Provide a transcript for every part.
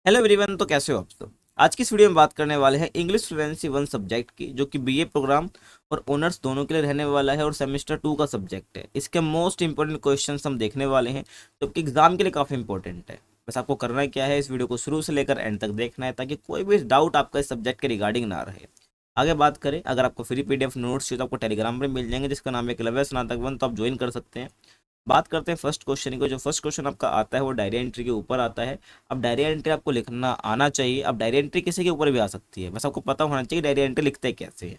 Hello everyone. तो कैसे हो आप सब। आज की इस वीडियो में बात करने वाले हैं इंग्लिश फ्लुएंसी वन सब्जेक्ट की, जो कि बीए प्रोग्राम और ऑनर्स दोनों के लिए रहने वाला है और सेमेस्टर 2 का सब्जेक्ट है। इसके मोस्ट इंपॉर्टेंट क्वेश्चंस हम देखने वाले हैं, जो कि एग्जाम के लिए काफ़ी इंपॉर्टेंट है। बस आपको करना क्या है, इस वीडियो को शुरू से लेकर एंड तक देखना है, ताकि कोई भी डाउट आपका इस सब्जेक्ट के रिगार्डिंग ना रहे। आगे बात करें, अगर आपको फ्री पीडीएफ नोट्स चाहिए तो आपको टेलीग्राम पर मिल जाएंगे, जिसका नाम है एकलव्य स्नातक वन, तो आप ज्वाइन कर सकते हैं। बात करते हैं फर्स्ट क्वेश्चन को। जो फर्स्ट क्वेश्चन आपका आता है वो डायरी एंट्री के ऊपर आता है। अब डायरी एंट्री आपको लिखना आना चाहिए। अब डायरी एंट्री किसी के ऊपर भी आ सकती है, बस आपको पता होना चाहिए डायरी एंट्री लिखते कैसे है।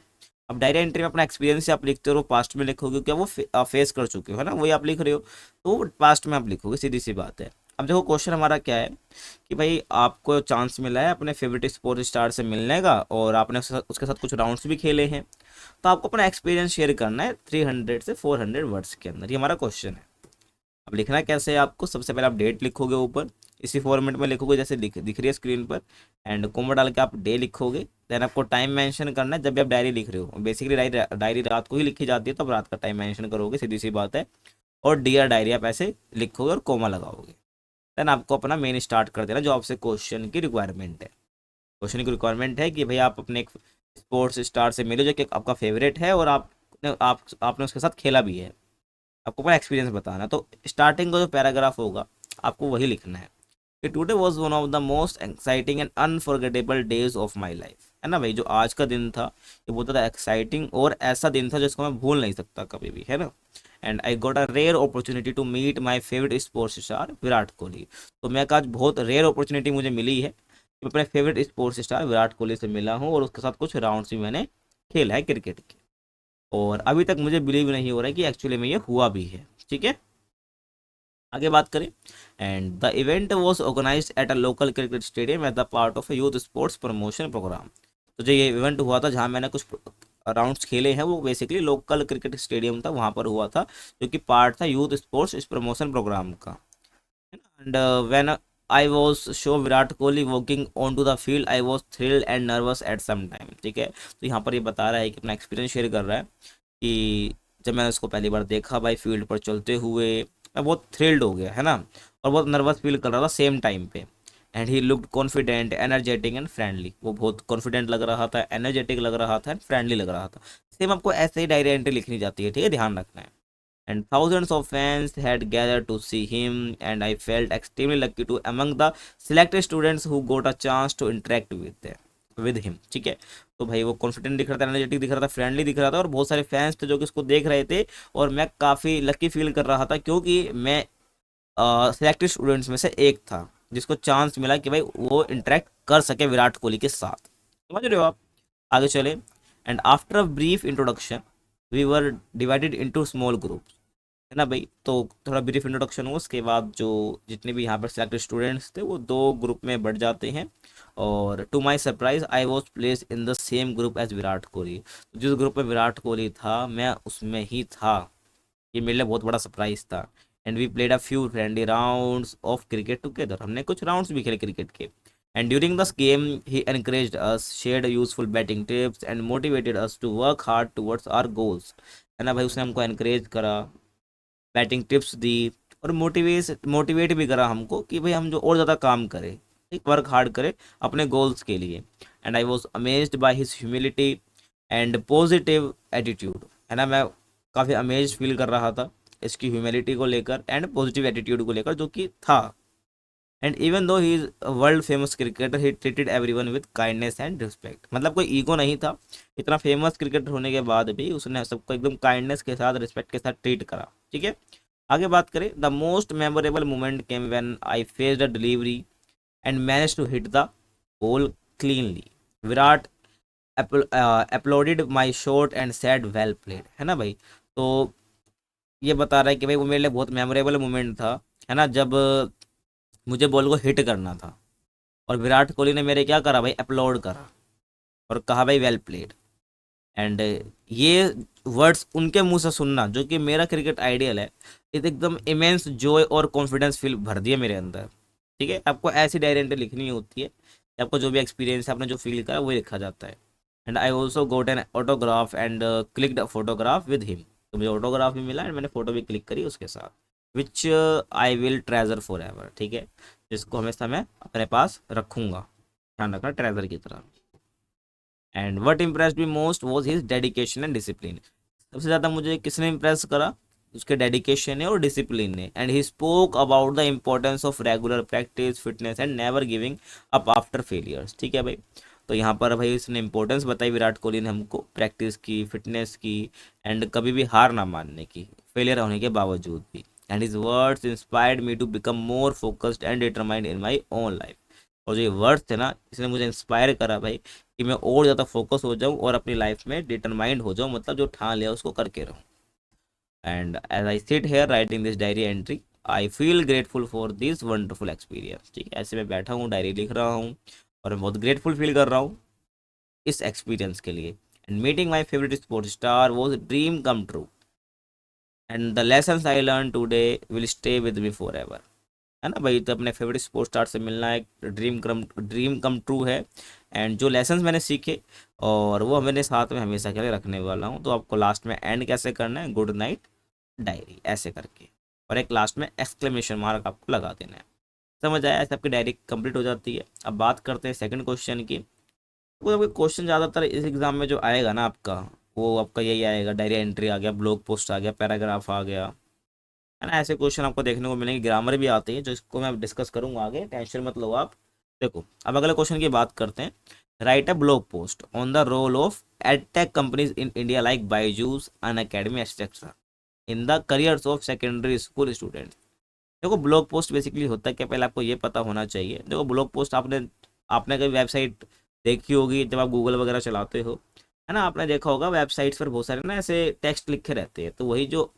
अब डायरी एंट्री में अपना एक्सपीरियंस आप लिखते हो, पास्ट में लिखोगे, क्या वो फेस कर चुके हो, है ना, वही आप लिख रहे हो, तो पास्ट में आप लिखोगे, सीधी सी बात है। अब देखो क्वेश्चन हमारा क्या है कि भाई आपको चांस मिला है अपने फेवरेट स्पोर्ट्स स्टार से मिलने का, और आपने उसके साथ कुछ राउंड्स भी खेले हैं, तो आपको अपना एक्सपीरियंस शेयर करना है 300 से 400 वर्ड्स के अंदर। ये हमारा क्वेश्चन है। अब लिखना कैसे है आपको, सबसे पहले आप डेट लिखोगे ऊपर, इसी फॉर्मेट में लिखोगे जैसे दिख रही है स्क्रीन पर, एंड कोमा डाल के आप डे लिखोगे। देन आपको टाइम मेंशन करना है जब भी आप डायरी लिख रहे हो। बेसिकली डायरी रात को ही लिखी जाती है, तो आप रात का टाइम मेंशन करोगे, सीधी सी बात है। और डियर डायरी आप ऐसे लिखोगे और कोमा लगाओगे। देन आपको अपना मेन स्टार्ट कर देना, जो आपसे क्वेश्चन की रिक्वायरमेंट है। क्वेश्चन की रिक्वायरमेंट है कि भाई आप अपने एक स्पोर्ट्स स्टार से मिलो, जो कि आपका फेवरेट है और आपने उसके साथ खेला भी है। आपको अपना एक्सपीरियंस बताना है। तो स्टार्टिंग का जो पैराग्राफ होगा आपको वही लिखना है कि today was one of the most exciting and unforgettable days of my life, है ना भाई। जो आज का दिन था ये बहुत ज़्यादा एक्साइटिंग और ऐसा दिन था जिसको मैं भूल नहीं सकता कभी भी, है ना। And I got a rare opportunity to meet my favourite sports star Virat Kohli. तो मैं आज बहुत रेयर अपॉर्चुनिटी मुझे मिली है कि मैं अपने favourite sports star Virat Kohli से मिला हूँ, और उसके साथ कुछ राउंड्स भी मैंने खेला है क्रिकेट के। और अभी तक मुझे बिलीव नहीं हो रहा है कि एक्चुअली में ये हुआ भी है। ठीक है, आगे बात करें। And the event was organised at a local cricket stadium as the part of a youth sports promotion programme. तो जो ये इवेंट हुआ था जहाँ मैंने कुछ राउंड्स खेले हैं, वो बेसिकली लोकल क्रिकेट स्टेडियम था, वहाँ पर हुआ था, जो कि पार्ट था यूथ स्पोर्ट्स इस प्रमोशन प्रोग्राम का। And when I was show Virat Kohli walking on to the field I was thrilled and nervous at some time. ठीक है, तो यहाँ पर ये बता रहा है कि अपना एक्सपीरियंस शेयर कर रहा है कि जब मैंने उसको पहली बार देखा भाई फील्ड पर चलते हुए, मैं बहुत थ्रिल्ड हो गया, है ना, और बहुत नर्वस फील कर रहा था सेम टाइम पे। And he looked confident energetic and friendly. वो बहुत कॉन्फिडेंट लग रहा था, एनर्जेटिक लग रहा था एंड फ्रेंडली लग रहा था। सेम आपको ऐसे ही डायरी एंट्री लिखनी जाती है, ठीक है, ध्यान रखना है। And thousands of fans had gathered to see him, and I felt extremely lucky to among the selected students who got a chance to interact with him। ठीक है, तो भाई वो कॉन्फिडेंट दिख रहा था, एनर्जेटिक दिख रहा था, फ्रेंडली दिख रहा था, और बहुत सारे फैंस थे जो कि उसको देख रहे थे। और मैं काफ़ी लकी फील कर रहा था, क्योंकि मैं सिलेक्टेड स्टूडेंट्स में से एक था जिसको चांस मिला कि भाई वो इंटरेक्ट कर सके विराट कोहली के साथ। समझ रहे हो आप। आगे चले। And after a brief introduction we were divided into small group, है ना भाई। तो थोड़ा ब्रीफ इंट्रोडक्शन हुआ, उसके बाद जो जितने भी यहाँ पर सिलेक्टेड स्टूडेंट्स थे वो दो ग्रुप में बढ़ जाते हैं। और to my surprise I was placed in the same group as Virat Kohli. जिस ग्रुप में विराट कोहली था मैं उसमें ही था। ये मेरे लिए बहुत बड़ा सरप्राइज था। And we played a few friendly rounds of cricket together. हमने कुछ राउंड्स भी खेले क्रिकेट के। And during this game he encouraged us, shared useful batting tips and motivated us to work hard towards our goals. है ना भाई, उसने हमको एनकरेज करा, बैटिंग टिप्स दी, और मोटिवेट भी करा हमको कि भाई हम जो और ज़्यादा काम करें, एक वर्क हार्ड करें अपने गोल्स के लिए। And I was amazed by his humility and positive attitude. है ना, मैं काफ़ी अमेज फील कर रहा था इसकी ह्यूमिलिटी को लेकर एंड पॉजिटिव एटीट्यूड को लेकर, जो कि था। And even though he is world famous cricketer he treated everyone with kindness and respect. मतलब कोई ईगो नहीं था, इतना फेमस क्रिकेटर होने के बाद भी उसने सबको एकदम काइंडनेस के साथ, रिस्पेक्ट के साथ ट्रीट करा। ठीक है, आगे बात करें। The most memorable moment came when I faced a delivery and manage to hit the ball cleanly. Virat uploaded my shot and said well played. है ना भाई, तो ये बता रहा है कि भाई वो मेरे लिए बहुत मेमोरेबल मोमेंट था, है ना, जब मुझे बॉल को हिट करना था, और विराट कोहली ने मेरे क्या करा भाई, अपलोड करा और कहा भाई वेल प्लेड। एंड ये वर्ड्स उनके मुंह से सुनना, जो कि मेरा क्रिकेट आइडियल है, ये तो एकदम इमेंस जॉय और कॉन्फिडेंस फील भर दिया मेरे अंदर। ठीक है, आपको ऐसी डायरी एंट्री लिखनी होती है कि आपको जो भी एक्सपीरियंस है, आपने जो फील करा वही लिखा जाता है। And I also goat N autograph and clicked a photograph with him. तो मुझे ऑटोग्राफ भी मिला एंड मैंने फोटो भी क्लिक करी उसके साथ, which I will treasure forever. ठीक है, जिसको हमेशा मैं अपने पास रखूँगा, ध्यान रखना, ट्रेजर की तरह। And what impressed me most was his dedication and discipline. सबसे ज़्यादा मुझे किसने इम्प्रेस करा? उसके डेडिकेशन है और डिसिप्लिन ने। And he spoke about the importance of regular practice, fitness and never giving up after failures. ठीक है भाई, तो यहाँ पर भाई उसने इंपॉर्टेंस बताई विराट कोहली ने हमको, प्रैक्टिस की, फिटनेस की, एंड कभी भी हार ना मानने की, फेलियर होने के बावजूद भी। And his words inspired me to become more focused and determined in my own life. और जो ये वर्ड्स थे ना, इसने मुझे इंस्पायर करा भाई कि मैं और ज़्यादा फोकस हो जाऊँ और अपनी लाइफ में डिटरमाइंड हो जाऊँ, मतलब जो ठान लिया उसको करके रहूँ। And as I sit here writing this diary entry, I feel grateful for this wonderful experience. ठीक है, ऐसे मैं बैठा हूँ, डायरी लिख रहा हूँ और मैं बहुत ग्रेटफुल फील कर रहा हूँ इस एक्सपीरियंस के लिए। And meeting my favourite sports star was dream come true, and the lessons I learn today will stay with me for ever. है ना भाई, तो अपने फेवरेट स्पोर्ट्स स्टार से मिलना एक ड्रीम कम ट्रू है। एंड जो लेसन्स मैंने सीखे और वो मैंने साथ में हमेशा के लिए रखने वाला हूँ। तो आपको लास्ट में एंड कैसे करना है, गुड नाइट डायरी ऐसे करके, और एक लास्ट में एक्सक्लेमेशन मार्क आपको लगा देना है। समझ आया? ऐसे आपकी डायरी कंप्लीट हो जाती है। अब बात करते हैं सेकंड क्वेश्चन की। वो क्वेश्चन ज़्यादातर इस एग्ज़ाम में जो आएगा ना आपका, वो आपका यही आएगा, डायरी एंट्री आ गया, ब्लॉग पोस्ट आ गया, पैराग्राफ आ गया, है ना। ऐसे क्वेश्चन आपको देखने को मिलेंगे। ग्रामर भी आती है, जो इसको मैं डिस्कस करूंगा आगे, टेंशन मत लो आप। देखो, अब अगले क्वेश्चन की बात करते हैं। Write a blog post on the role of edtech companies in India like Byju's, Unacademy etcetera in the careers of secondary school students. देखो, ब्लॉग पोस्ट बेसिकली होता है क्या, पहले आपको ये पता होना चाहिए। देखो, ब्लॉग पोस्ट आपने आपने कहीं वेबसाइट देखी होगी, जब आप गूगल वगैरह चलाते हो, है ना, आपने देखा होगा वेबसाइट्स पर बहुत सारे ना ऐसे टेक्स्ट लिखे रहते हैं। तो वही जो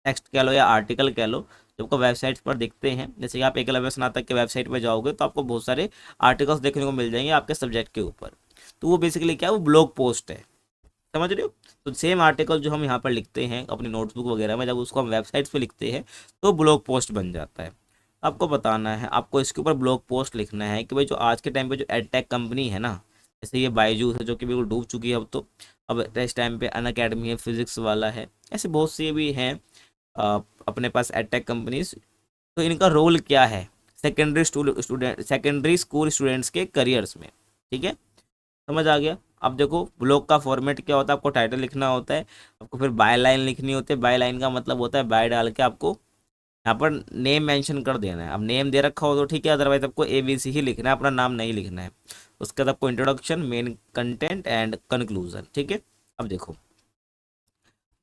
टेक्स्ट कह लो या आर्टिकल कह लो, जो आपको वेबसाइट्स पर दिखते हैं, जैसे कि आप एकलव्य स्नातक के वेबसाइट पर जाओगे तो आपको बहुत सारे आर्टिकल्स देखने को मिल जाएंगे आपके सब्जेक्ट के ऊपर। तो वो बेसिकली क्या है, वो ब्लॉग पोस्ट है। समझ रहे हो? तो सेम आर्टिकल जो हम यहाँ पर लिखते हैं अपनी नोटबुक वगैरह में, जब उसको हम वेबसाइट्स पे लिखते हैं तो ब्लॉग पोस्ट बन जाता है। आपको बताना है, आपको इसके ऊपर ब्लॉग पोस्ट लिखना है कि भाई जो आज के टाइम पे जो एडटेक कंपनी है ना, जैसे ये बायजूस है जो कि बिल्कुल डूब चुकी है अब तो, अब इस टाइम पे अन अकेडमी है, फिजिक्स वाला है, ऐसे बहुत से भी हैं अपने पास एडटेक कंपनीज। तो इनका रोल क्या है सेकेंडरी स्कूल स्टूडेंट्स के करियर्स में। ठीक है, समझ आ गया? अब देखो, ब्लॉग का फॉर्मेट क्या होता है, आपको टाइटल लिखना होता है, आपको फिर बाय लाइन लिखनी होती है। बाय लाइन का मतलब होता है बाय डाल के आपको यहाँ पर नेम मेंशन कर देना है। अब नेम दे रखा हो तो ठीक है, अदरवाइज आपको ABC ही लिखना है, अपना नाम नहीं लिखना है। उसके बाद आपको introduction, main content and conclusion. ठीक है, अब देखो,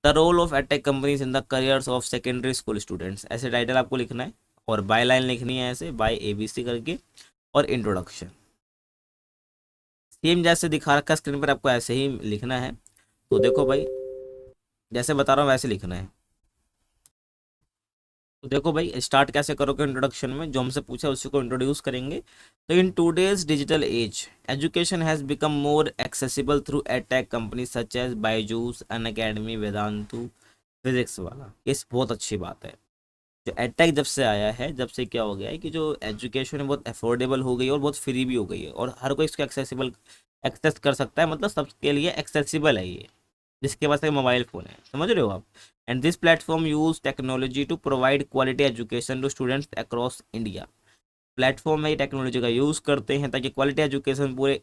the role of edtech companies in the careers of secondary school students, ऐसे टाइटल आपको लिखना है, और बाय लाइन लिखनी है ऐसे बाय ABC करके, और इंट्रोडक्शन सेम जैसे दिखा रखा है स्क्रीन पर, आपको ऐसे ही लिखना है। तो देखो भाई, जैसे बता रहा हूँ वैसे लिखना है। तो देखो भाई, स्टार्ट कैसे करोगे, इंट्रोडक्शन में जो हमसे पूछा उसी को इंट्रोड्यूस करेंगे। तो in today's digital age education has become more accessible through edtech company such as Byju's, Unacademy, Vedantu, Physics Wallah. ये बहुत अच्छी बात है। जो एडटेक जब से आया है, जब से क्या हो गया है कि जो एजुकेशन है बहुत अफोर्डेबल हो गई है और बहुत फ्री भी हो गई है, और हर कोई इसको एक्सेस कर सकता है, मतलब सबके लिए एक्सेसिबल है ये, जिसके पास एक मोबाइल फ़ोन है। समझ रहे हो आप? And this platform use technology to provide quality education to students across India. Platform में टेक्नोलॉजी का यूज़ करते हैं ताकि क्वालिटी एजुकेशन पूरे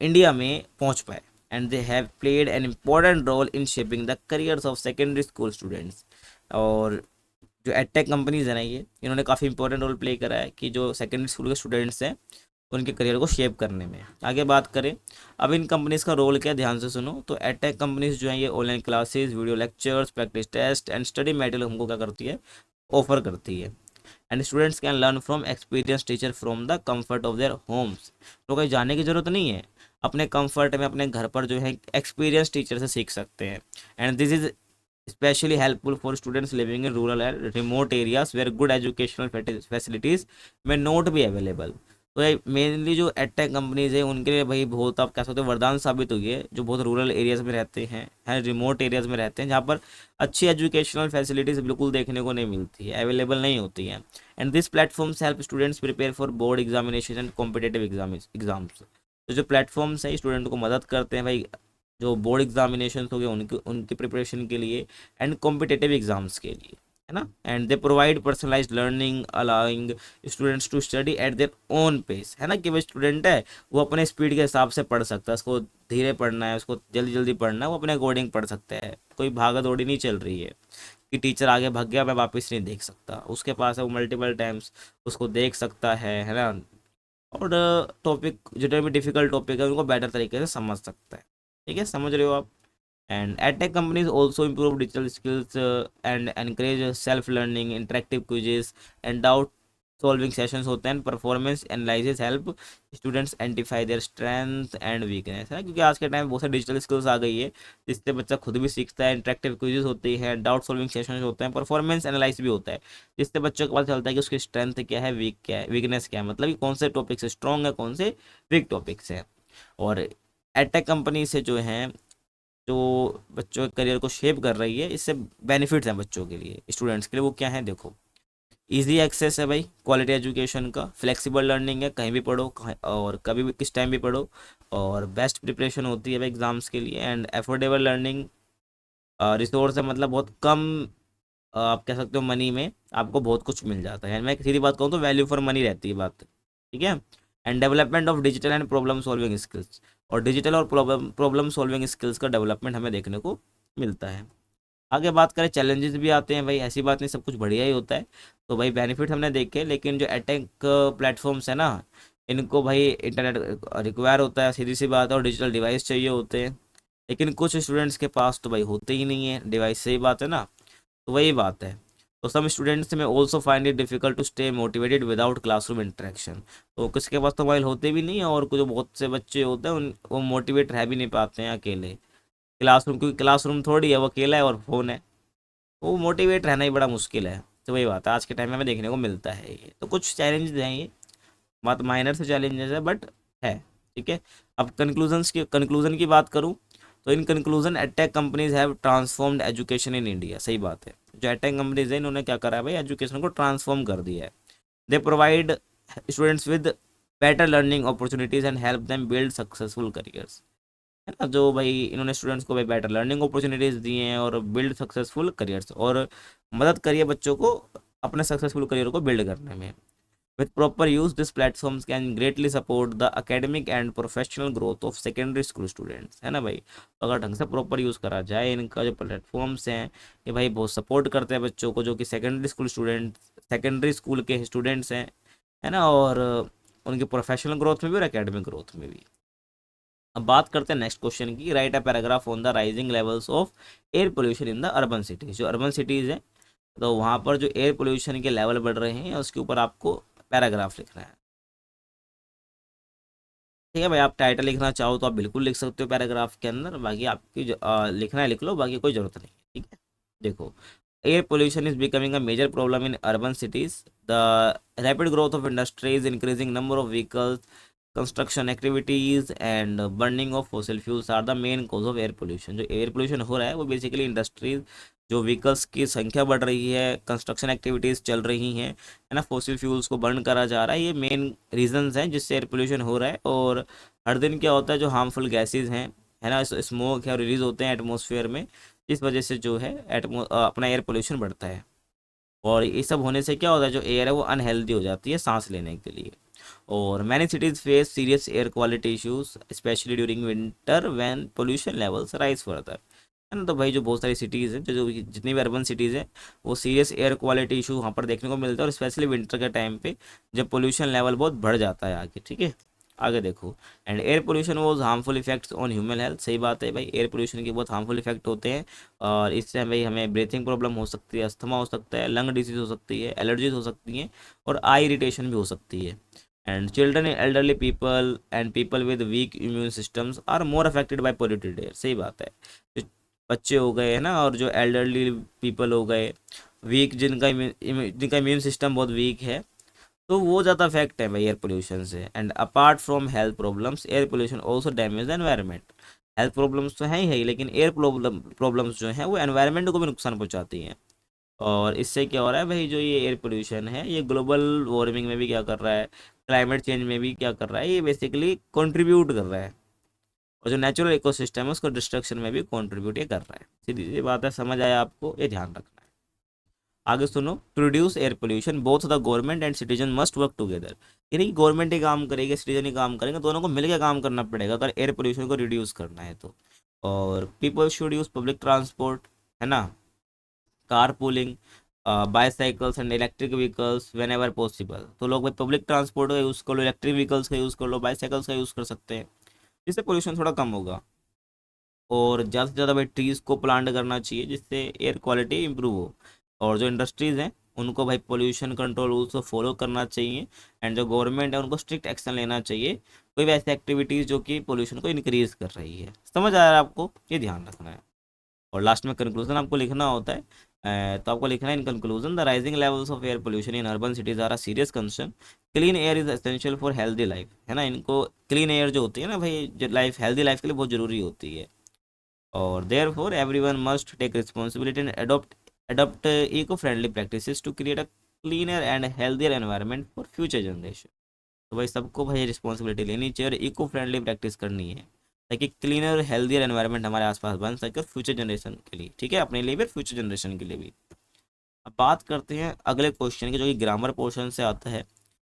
इंडिया में पहुंच पाए। And they have played an important role in shaping the careers of secondary school students. और जो एडटेक कंपनीज है ना, ये इन्होंने काफ़ी इंपॉर्टेंट रोल प्ले करा है कि जो सेकेंडरी स्कूल के स्टूडेंट्स हैं उनके करियर को शेप करने में। आगे बात करें, अब इन कंपनीज़ का रोल क्या है, ध्यान से सुनो। तो एडटेक कंपनीज जो है ये online classes, video lectures, practice test and study material हमको क्या करती है, ऑफर करती है। And students can learn from experience teacher from the comfort of their homes. तो कहीं जाने की ज़रूरत नहीं है, अपने कंफर्ट में अपने घर पर जो है एक्सपीरियंस टीचर से सीख सकते हैं। And this is especially helpful for students living in rural and remote areas where good educational facilities may not be available। तो ये मेनली जो एडटेक कंपनीज है उनके लिए भाई बहुत, आप कह सकते हो, वरदान साबित हुई है, जो बहुत रूरल एरियाज में रहते हैं रिमोट एरियाज में रहते हैं, जहाँ पर अच्छी एजुकेशनल फैसिलिटीज़ बिल्कुल देखने को नहीं मिलती है, अवेलेबल नहीं होती हैं। And this platforms help students prepare for board examination and competitive exams. तो जो प्लेटफॉर्म्स हैं स्टूडेंट को मदद करते हैं भाई, जो बोर्ड एग्जामिनेशन हो गए उनकी उनकी प्रिपरेशन के लिए, एंड कॉम्पिटेटिव एग्जाम्स के लिए। है ना। And they provide personalised learning allowing students to study at their own pace, है ना, कि वो स्टूडेंट है वो अपने स्पीड के हिसाब से पढ़ सकता है, उसको धीरे पढ़ना है, उसको जल्दी जल्दी पढ़ना है, वो अपने अकॉर्डिंग पढ़ सकता है, कोई भागा दौड़ी नहीं चल रही है कि टीचर आगे भाग गया मैं वापस नहीं देख सकता, उसके पास है वो मल्टीपल टाइम्स उसको देख सकता है ना। और टॉपिक जितने भी डिफिकल्ट टॉपिक है उनको बेटर तरीके से समझ सकता है। ठीक है, समझ रहे हो आप। And edtech companies also improve digital skills and encourage self-learning, interactive quizzes, and doubt solving sessions होते हैं। Performance analysis help students identify their strength and weakness, है ना, क्योंकि आज के टाइम बहुत सारी डिजिटल स्किल्स आ गई है जिससे बच्चा खुद भी सीखता है। इंटरेक्टिव क्विजेज होती है, डाउट सॉल्विंग सेशंस होते हैं, परफॉर्मेंस एनालिसिस भी होता है जिससे बच्चों को पता चलता है कि उसकी स्ट्रेंथ क्या है, वीक क्या है, वीकनेस क्या है, मतलब कि कौन से टॉपिक से स्ट्रॉन्ग है, कौन से वीक टॉपिक्स हैं। और एडटेक कंपनी से जो है जो बच्चों के करियर को शेप कर रही है, इससे बेनिफिट्स हैं बच्चों के लिए, स्टूडेंट्स के लिए, वो क्या है देखो। इजी एक्सेस है भाई क्वालिटी एजुकेशन का, फ्लेक्सिबल लर्निंग है, कहीं भी पढ़ो और कभी भी किस टाइम भी पढ़ो, और बेस्ट प्रिपरेशन होती है भाई एग्जाम्स के लिए। एंड अफोर्डेबल लर्निंग रिसोर्स है, मतलब बहुत कम आप कह सकते हो मनी में आपको बहुत कुछ मिल जाता है। मैं सीधी बात कहूँ तो वैल्यू फॉर मनी रहती है बात, ठीक है। And development of digital and problem solving skills, और डिजिटल और प्रॉब्लम सॉल्विंग स्किल्स का डेवलपमेंट हमें देखने को मिलता है। आगे बात करें, चैलेंजेस भी आते हैं भाई, ऐसी बात नहीं सब कुछ बढ़िया ही होता है। तो भाई बेनिफिट हमने देखे, लेकिन जो अटैक प्लेटफॉर्म्स है ना, इनको भाई इंटरनेट रिक्वायर होता है, सीधी सी बात है, और डिजिटल डिवाइस चाहिए होते हैं। लेकिन कुछ स्टूडेंट्स के पास तो भाई होते ही नहीं है डिवाइस, सही बात है ना। तो वही बात है। तो some students may also find it difficult to stay motivated without classroom interaction, तो किसके पास तो मोबाइल होते भी नहीं है, और कुछ जो बहुत से बच्चे होते हैं उन वो मोटिवेट रह भी नहीं पाते हैं अकेले क्लासरूम, क्योंकि क्लासरूम थोड़ी है, वो अकेला है और फ़ोन है, वो मोटिवेट रहना ही बड़ा मुश्किल है। तो वही बात है, आज के टाइम में हमें देखने को मिलता है ये, तो कुछ चैलेंजेस हैं ये, बात माइनर से चैलेंजेस है बट है। ठीक है, अब कंक्लूजन की बात करूँ तो in conclusion edtech companies have transformed education in India, सही बात है। जो एडटेक कंपनीज है इन्होंने क्या करा है भाई, एजुकेशन को ट्रांसफॉर्म कर दिया है। They provide students with better learning opportunities and help them build successful careers, है ना। जो भाई इन्होंने स्टूडेंट्स को भाई बेटर लर्निंग अपॉर्चुनिटीज दी हैं और बिल्ड सक्सेसफुल करियर्स, और मदद करिए बच्चों को अपने सक्सेसफुल करियर को बिल्ड करने में। With proper use, these platforms can greatly support the academic and professional growth of secondary school students, है ना भाई। तो अगर ढंग से प्रॉपर यूज़ करा जाए इनका, जो प्लेटफॉर्म्स हैं ये भाई बहुत सपोर्ट करते हैं बच्चों को, जो कि सेकेंडरी स्कूल के स्टूडेंट्स हैं, है ना, और उनकी प्रोफेशनल ग्रोथ में भी और एकेडमिक ग्रोथ में भी। अब बात करते हैं नेक्स्ट क्वेश्चन की, right a paragraph on the rising levels of air pollution in the urban cities. जो अर्बन सिटीज़ हैं तो वहाँ पर जो एयर पोल्यूशन के लेवल बढ़ रहे हैं उसके ऊपर आपको पैराग्राफ लिखना है। ठीक है भाई, आप टाइटल लिखना चाहो तो आप बिल्कुल लिख सकते हो पैराग्राफ के अंदर, बाकी आपकी लिखना है लिख लो, बाकी कोई ज़रूरत नहीं है। ठीक है, देखो, air pollution is becoming a major problem in urban cities. The rapid growth of industries, increasing number of vehicles, construction activities and burning of fossil fuels are the main cause of air pollution. जो air pollution हो रहा है वो basically industries, जो vehicles की संख्या बढ़ रही है, कंस्ट्रक्शन एक्टिविटीज़ चल रही हैं, है ना, फॉसिल फ्यूल्स को बर्न करा जा रहा है, ये मेन रीजंस हैं जिससे एयर पोल्यूशन हो रहा है। और हर दिन क्या होता है, जो हार्मफुल गैसेज हैं, है ना, स्मोक है, रिलीज होते हैं एटमोसफेयर में, इस वजह से जो है अपना एयर पोल्यूशन बढ़ता है। और ये सब होने से क्या होता है, जो एयर है वो अनहेल्दी हो जाती है सांस लेने के लिए। और many cities face serious air quality issues specially during winter when pollution levels rise further, है ना। तो भाई जो बहुत सारी सिटीज़ हैं, जो जितनी भी अर्बन सिटीज़ हैं, वो सीरियस एयर क्वालिटी इशू वहाँ पर देखने को मिलता है, और स्पेशली विंटर के टाइम पे जब पोल्यूशन लेवल बहुत बढ़ जाता है आगे। ठीक है, आगे देखो, and air pollution was harmful effects on human health, सही बात है भाई, एयर पोल्यूशन के बहुत हार्मफुल इफेक्ट होते हैं, और इससे भाई हमें ब्रीथिंग प्रॉब्लम हो सकती है, अस्थमा हो सकता है, लंग डिजीज हो सकती है, एलर्जीज हो सकती हैं, और आई इरिटेशन भी हो सकती है। And children, elderly people and people with weak immune systems are more affected by polluted air, सही बात है। जो बच्चे हो गए हैं ना, और जो एल्डरली पीपल हो गए, वीक, जिनका इम्यून सिस्टम बहुत वीक है, तो वो ज़्यादा इफेक्ट है भाई एयर पोल्यूशन से। And apart from health problems, air pollution also damage the environment. Health problems तो हैं ही है, लेकिन एयर प्रॉब्लम्स जो हैं वो एनवायरनमेंट को भी नुकसान पहुंचाती हैं। और इससे क्या हो रहा है भाई, जो ये एयर पोल्यूशन है ये ग्लोबल वार्मिंग में भी क्या कर रहा है, क्लाइमेट चेंज में भी क्या कर रहा है, ये बेसिकली कंट्रीब्यूट कर रहा है, और जो नेचुरल इकोसिस्टम है उसको डिस्ट्रक्शन में भी कंट्रीब्यूट ये कर रहा है। सीधी सी बात है, समझ आया आपको, ये ध्यान रखना है। आगे सुनो, produce air pollution both the government and citizen must work together. यानी कि गवर्नमेंट ही काम करेगी, सिटीजन ही काम करेंगे, दोनों को मिलकर काम करना पड़ेगा अगर एयर पोल्यूशन को रिड्यूस करना है तो। और people should use public transport, है ना, car pooling, bicycles and electric vehicles when ever possible. तो लोग भाई पब्लिक ट्रांसपोर्ट का यूज़ कर लो, इलेक्ट्रिक व्हीकल्स का यूज़ कर लो, बाईसाइकिल्स का यूज़ कर सकते हैं, जिससे पोल्यूशन थोड़ा कम होगा। और ज़्यादा से ज़्यादा भाई ट्रीज़ को प्लांट करना चाहिए जिससे एयर क्वालिटी इंप्रूव हो। और जो इंडस्ट्रीज़ हैं उनको भाई पोल्यूशन कंट्रोल रूल्स को फॉलो करना चाहिए, एंड जो गवर्नमेंट है उनको स्ट्रिक्ट एक्शन लेना चाहिए कोई भी ऐसी एक्टिविटीज़ जो कि पोल्यूशन को इंक्रीज़ कर रही है। समझ आ रहा है आपको, ये ध्यान रखना है। और लास्ट में कंक्लूजन आपको लिखना होता है। तो आपको लिखना है in conclusion the rising levels of air pollution in urban cities are a serious concern. Clean air is essential for healthy life, है ना, इनको क्लीन एयर जो होती है ना भाई, जो लाइफ हेल्दी लाइफ के लिए बहुत ज़रूरी होती है। और therefore everyone must take responsibility and adopt eco friendly practices to create a cleaner and healthier environment for future generation. तो भाई सबको भाई रिस्पॉन्सिबिलिटी लेनी चाहिए और इको फ्रेंडली प्रैक्टिस करनी है, ताकि क्लीनर हेल्दियर एनवायरनमेंट हमारे आसपास बन सके फ्यूचर जनरेशन के लिए, ठीक है, अपने लिए भी, फ्यूचर जनरेशन के लिए भी। अब बात करते हैं अगले क्वेश्चन की, जो कि ग्रामर पोर्शन से आता है।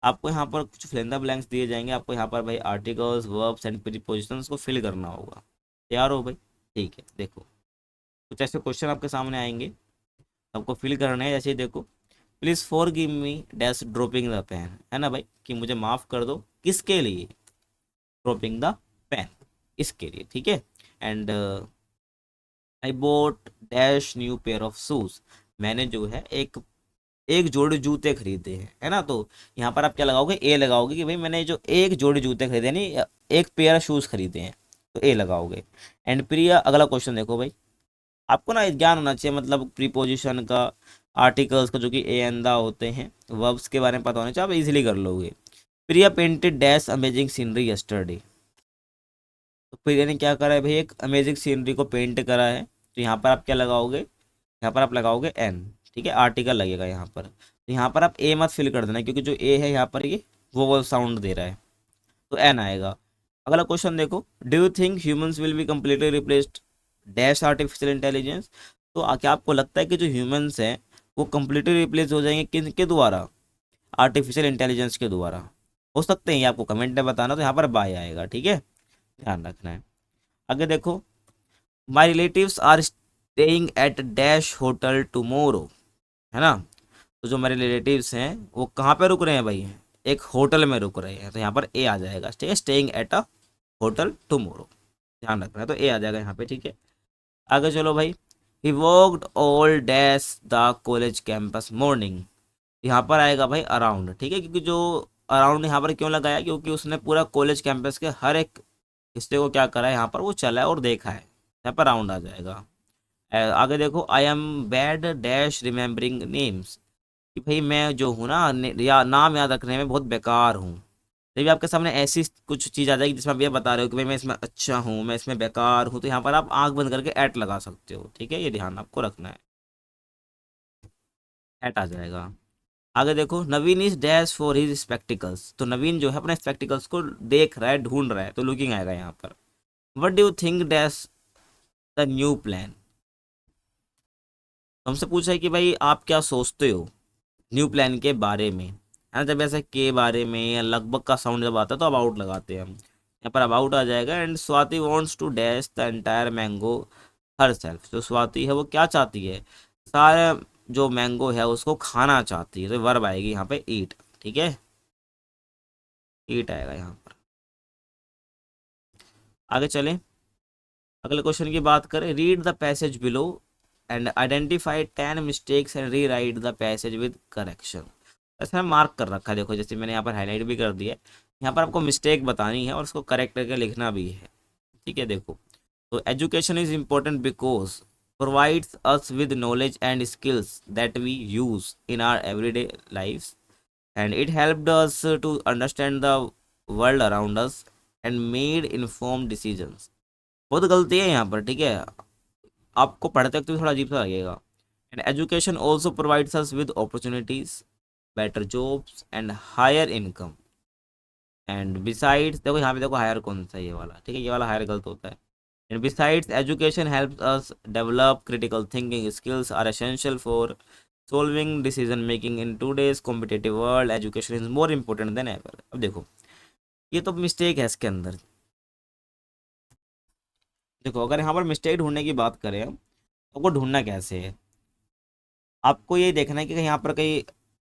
आपको यहाँ पर कुछ फिल इन द ब्लैंक्स दिए जाएंगे, आपको यहाँ पर भाई आर्टिकल्स, वर्ब्स एंड प्रीपोजिशंस को फिल करना होगा। तैयार हो भाई? ठीक है, देखो कुछ ऐसे क्वेश्चन आपके सामने आएंगे, आपको फिल करना है। जैसे ही देखो, please forgive me dash dropping the pen, है ना भाई, कि मुझे माफ़ कर दो, किसके लिए? ड्रॉपिंग द पेन, इसके लिए, ठीक है। And I boat dash new pair of shoes, मैंने जो है एक एक जोड़ी जूते खरीदे हैं, है ना। तो यहाँ पर आप क्या लगाओगे? ए लगाओगे कि भाई मैंने जो एक जोड़ी जूते खरीदे, नहीं एक पेयर शूज़ खरीदे हैं, तो ए लगाओगे। एंड प्रिया, अगला क्वेश्चन देखो भाई, आपको ना ज्ञान होना चाहिए, मतलब प्रीपोजिशन का, आर्टिकल्स का जो कि ए एंदा होते हैं, वर्ब्स के बारे में पता होना चाहिए, आप इजीली कर लोगे। Priya painted dash amazing scenery yesterday, तो प्रिया ने क्या करा है भाई? एक अमेजिंग सीनरी को पेंट करा है, तो यहाँ पर आप क्या लगाओगे? यहाँ पर आप लगाओगे एन, ठीक है, आर्टिकल लगेगा यहाँ पर। तो यहाँ पर आप ए मत फिल कर देना, क्योंकि जो ए है यहाँ पर ये वो साउंड दे रहा है, तो एन आएगा। अगला क्वेश्चन देखो, do you think humans will be completely replaced dash artificial intelligence, तो क्या आपको लगता है कि जो ह्यूमंस हैं वो कम्प्लीटली रिप्लेस हो जाएंगे किनके द्वारा? आर्टिफिशियल इंटेलिजेंस के द्वारा। हो सकते हैं, ये आपको कमेंट में बताना, तो यहाँ पर बाय आएगा, ठीक है, ध्यान रखना है। आगे देखो, my relatives are staying at dash hotel tomorrow, है ना। तो जो मेरे रिलेटिव्स हैं वो कहाँ पे रुक रहे हैं भाई? एक होटल में रुक रहे हैं, तो यहाँ पर ए आ जाएगा, ठीक है, staying at a hotel tomorrow, ध्यान रखना है, तो ए आ जाएगा यहाँ पे, ठीक है। आगे चलो भाई, he walked all dash the college campus morning, यहाँ पर आएगा भाई अराउंड, ठीक है, क्योंकि जो अराउंड यहाँ पर क्यों लगाया? क्योंकि उसने पूरा कॉलेज कैंपस के हर एक हिस्से को क्या करा है, यहाँ पर वो चला है और देखा है, यहाँ पर राउंड आ जाएगा। आगे देखो, I M bad dash remembering names, कि भाई मैं जो हूँ ना, या नाम याद रखने में बहुत बेकार हूँ। जब आपके सामने ऐसी कुछ चीज़ आ जाएगी जिसमें आप ये बता रहे हो कि भाई मैं इसमें अच्छा हूँ, मैं इसमें बेकार हूँ, तो यहाँ पर आप आंख बंद करके एट लगा सकते हो, ठीक है, ये ध्यान आपको रखना है, एट आ जाएगा। आगे देखो, Naveen is dash for his spectacles, तो नवीन जो है अपने स्पेक्टिकल्स को देख रहा है, ढूंढ रहा है, तो लुकिंग आएगा यहाँ पर। What do you think dash the new plan, हमसे पूछा है कि भाई आप क्या सोचते हो न्यू प्लान के बारे में, है ना। जब ऐसे के बारे में या लगभग का साउंड जब आता है तो अबाउट लगाते हैं हम, यहाँ पर अबाउट आ जाएगा। And Swati wants to dash the entire mango herself, जो स्वाति है वो क्या चाहती है? सारे जो मैंगो है उसको खाना चाहती है, तो वर्ब आएगी यहाँ पे ईट, ठीक है, ईट आएगा यहाँ पर। आगे चलें, अगले क्वेश्चन की बात करें, read the passage below and identify 10 mistakes and rewrite the passage with correction. ऐसा मार्क कर रखा है, देखो जैसे मैंने यहाँ पर हाईलाइट भी कर दिया है, यहाँ पर आपको मिस्टेक बतानी है और उसको करेक्ट करके लिखना भी है, ठीक है। देखो, तो education is important because provides us with knowledge and skills that we use in our everyday lives, and it helped us to understand the world around us and made informed decisions। बहुत गलती है यहाँ पर, ठीक है, आपको पढ़ते वक्त भी थोड़ा अजीब सा लगेगा। And education also provides us with opportunities, better jobs and higher income. And besides, देखो यहाँ पे देखो हायर कौन सा है, ये वाला, ठीक है, ये वाला हायर गलत होता है। And besides education helps us develop critical thinking skills are essential for solving decision making in today's competitive world education is more important than ever. अब देखो ये तो मिस्टेक है इसके अंदर। देखो अगर यहाँ पर मिस्टेक ढूंढने की बात करें हम, तो आपको ढूंढना कैसे है, आपको ये देखना है कि यहाँ पर कहीं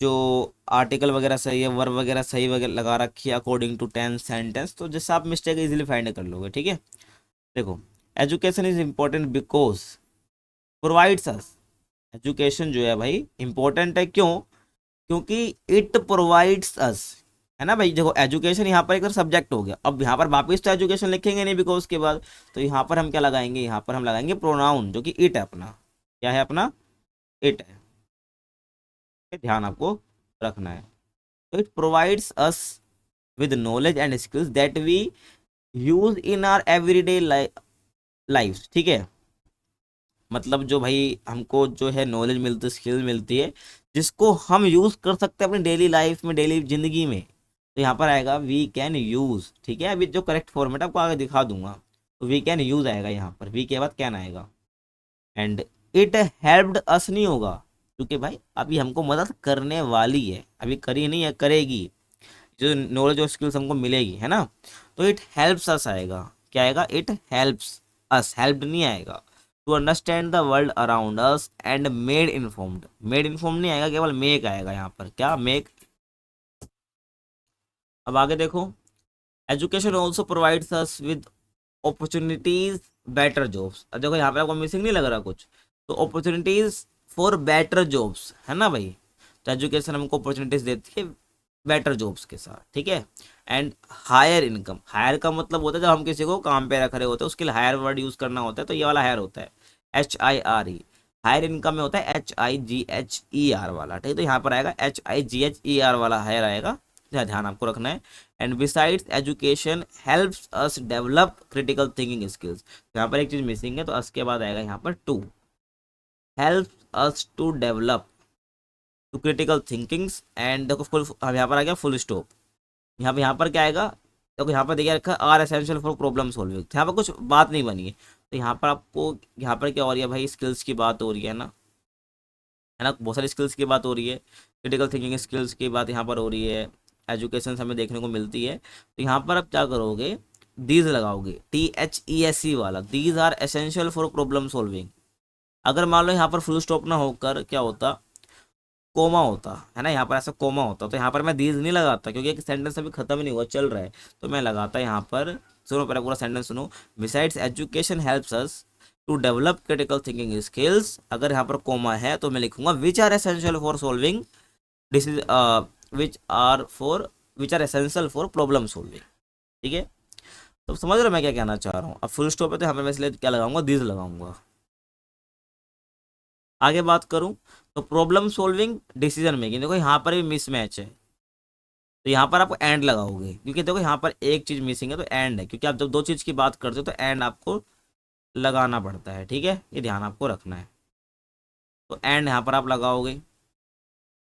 जो आर्टिकल वगैरह सही है, वर्ब वगैरह सही वगैरह लगा रखी है अकॉर्डिंग टू टेंस सेंटेंस, तो जिससे आप मिस्टेक इजीली फाइंड कर लोगे। ठीक है, देखो education is important because provides us, education जो है भाई इंपॉर्टेंट है, क्यों? क्योंकि इट प्रोवाइड्स अस, है ना भाई। देखो एजुकेशन यहाँ पर एक सब्जेक्ट हो गया, अब यहाँ पर वापिस तो एजुकेशन लिखेंगे नहीं बिकॉज के बाद, तो यहाँ पर हम क्या लगाएंगे, यहाँ पर हम लगाएंगे प्रोनाउन जो कि इट है अपना, क्या है अपना, इट है। ध्यान आपको रखना है। तो it provides us with knowledge and skills that we use in our everyday life. ठीक है, मतलब जो भाई हमको जो है नॉलेज मिलती है, स्किल मिलती है, जिसको हम यूज कर सकते हैं अपनी डेली लाइफ में, डेली जिंदगी में, तो यहाँ पर आएगा वी कैन यूज। ठीक है, अभी जो करेक्ट फॉर्मेट आपको आगे दिखा दूंगा, तो वी कैन यूज आएगा यहाँ पर, वी के बाद कैन आएगा। एंड इट हेल्प्ड अस नहीं होगा, क्योंकि भाई अभी हमको मदद करने वाली है, अभी करी नहीं है, करेगी, जो नॉलेज और स्किल्स हमको मिलेगी, है ना। तो इट हेल्प्स अस आएगा, क्या आएगा, इट हेल्प्स अस, हेल्प्ड नहीं आएगा। To understand the world around us and made informed, made inform नहीं आएगा, केवल मेक आएगा यहाँ पर, क्या, मेक। अब आगे देखो, education also provides us with opportunities better jobs. अब देखो यहाँ पे आपको मिसिंग नहीं लग रहा कुछ, तो अपॉर्चुनिटीज फॉर बेटर जॉब्स, है ना भाई। तो एजुकेशन हमको अपॉर्चुनिटीज देती है बेटर जॉब्स के साथ। ठीक है, एंड हायर इनकम, हायर का मतलब होता है जब हम किसी को काम पे रख रहे होते हैं, उसके लिए हायर वर्ड यूज करना होता है, तो ये वाला हायर होता है HIRE। हायर इनकम में होता है HIGHER वाला। ठीक है, तो यहाँ पर आएगा HIGHER वाला हायर आएगा, ध्यान आपको रखना है। And besides education helps us develop critical thinking skills, यहाँ पर एक चीज मिसिंग है, तो अस के बाद आएगा यहाँ पर to, helps us to develop to critical thinkings. And देखो फुल, अब यहाँ पर आ गया फुल स्टॉप, यहाँ पर क्या आएगा, देखो यहाँ पर देखिए रखा है are essential for problem solving, यहाँ पर कुछ बात नहीं बनी है, तो यहाँ पर आपको, यहाँ पर क्या हो रही है भाई, स्किल्स की बात हो रही है ना, बहुत सारी स्किल्स की बात हो रही है, क्रिटिकल थिंकिंग स्किल्स की बात यहाँ पर हो रही है, एजुकेशन हमें देखने को मिलती है, तो यहाँ पर आप क्या करोगे, दीज लगाओगे, THESE वाला, these are essential for problem solving. अगर मान लो यहाँ पर फुल स्टॉप ना होकर क्या होता, कोमा होता, है ना, यहाँ पर ऐसा कोमा होता, तो यहाँ पर मैं दीज नहीं लगाता, क्योंकि एक सेंटेंस अभी खत्म नहीं हुआ, चल रहा है, तो मैं लगाता यहाँ पर, सुनो पहले पूरा सेंटेंस सुनो, besides education helps us to develop critical thinking skills. अगर यहाँ पर कोमा है तो मैं लिखूंगा which are essential for solving diseases, which are essential for problem solving. ठीक है, तो समझ रहे हो मैं क्या कहना चाह रहा हूँ। अब फुल स्टॉप है तो यहाँ पर मैं इसलिए क्या लगाऊंगा, दीज लगाऊंगा। आगे बात करूं तो प्रॉब्लम सॉल्विंग डिसीजन मेकिंग, देखो यहाँ पर भी मिसमैच है, तो यहाँ पर आप एंड लगाओगे, क्योंकि देखो यहाँ पर एक चीज मिसिंग है, तो एंड है, क्योंकि आप जब दो चीज की बात करते हो तो एंड आपको लगाना पड़ता है। ठीक है, ये ध्यान आपको रखना है, तो एंड यहाँ पर आप लगाओगे।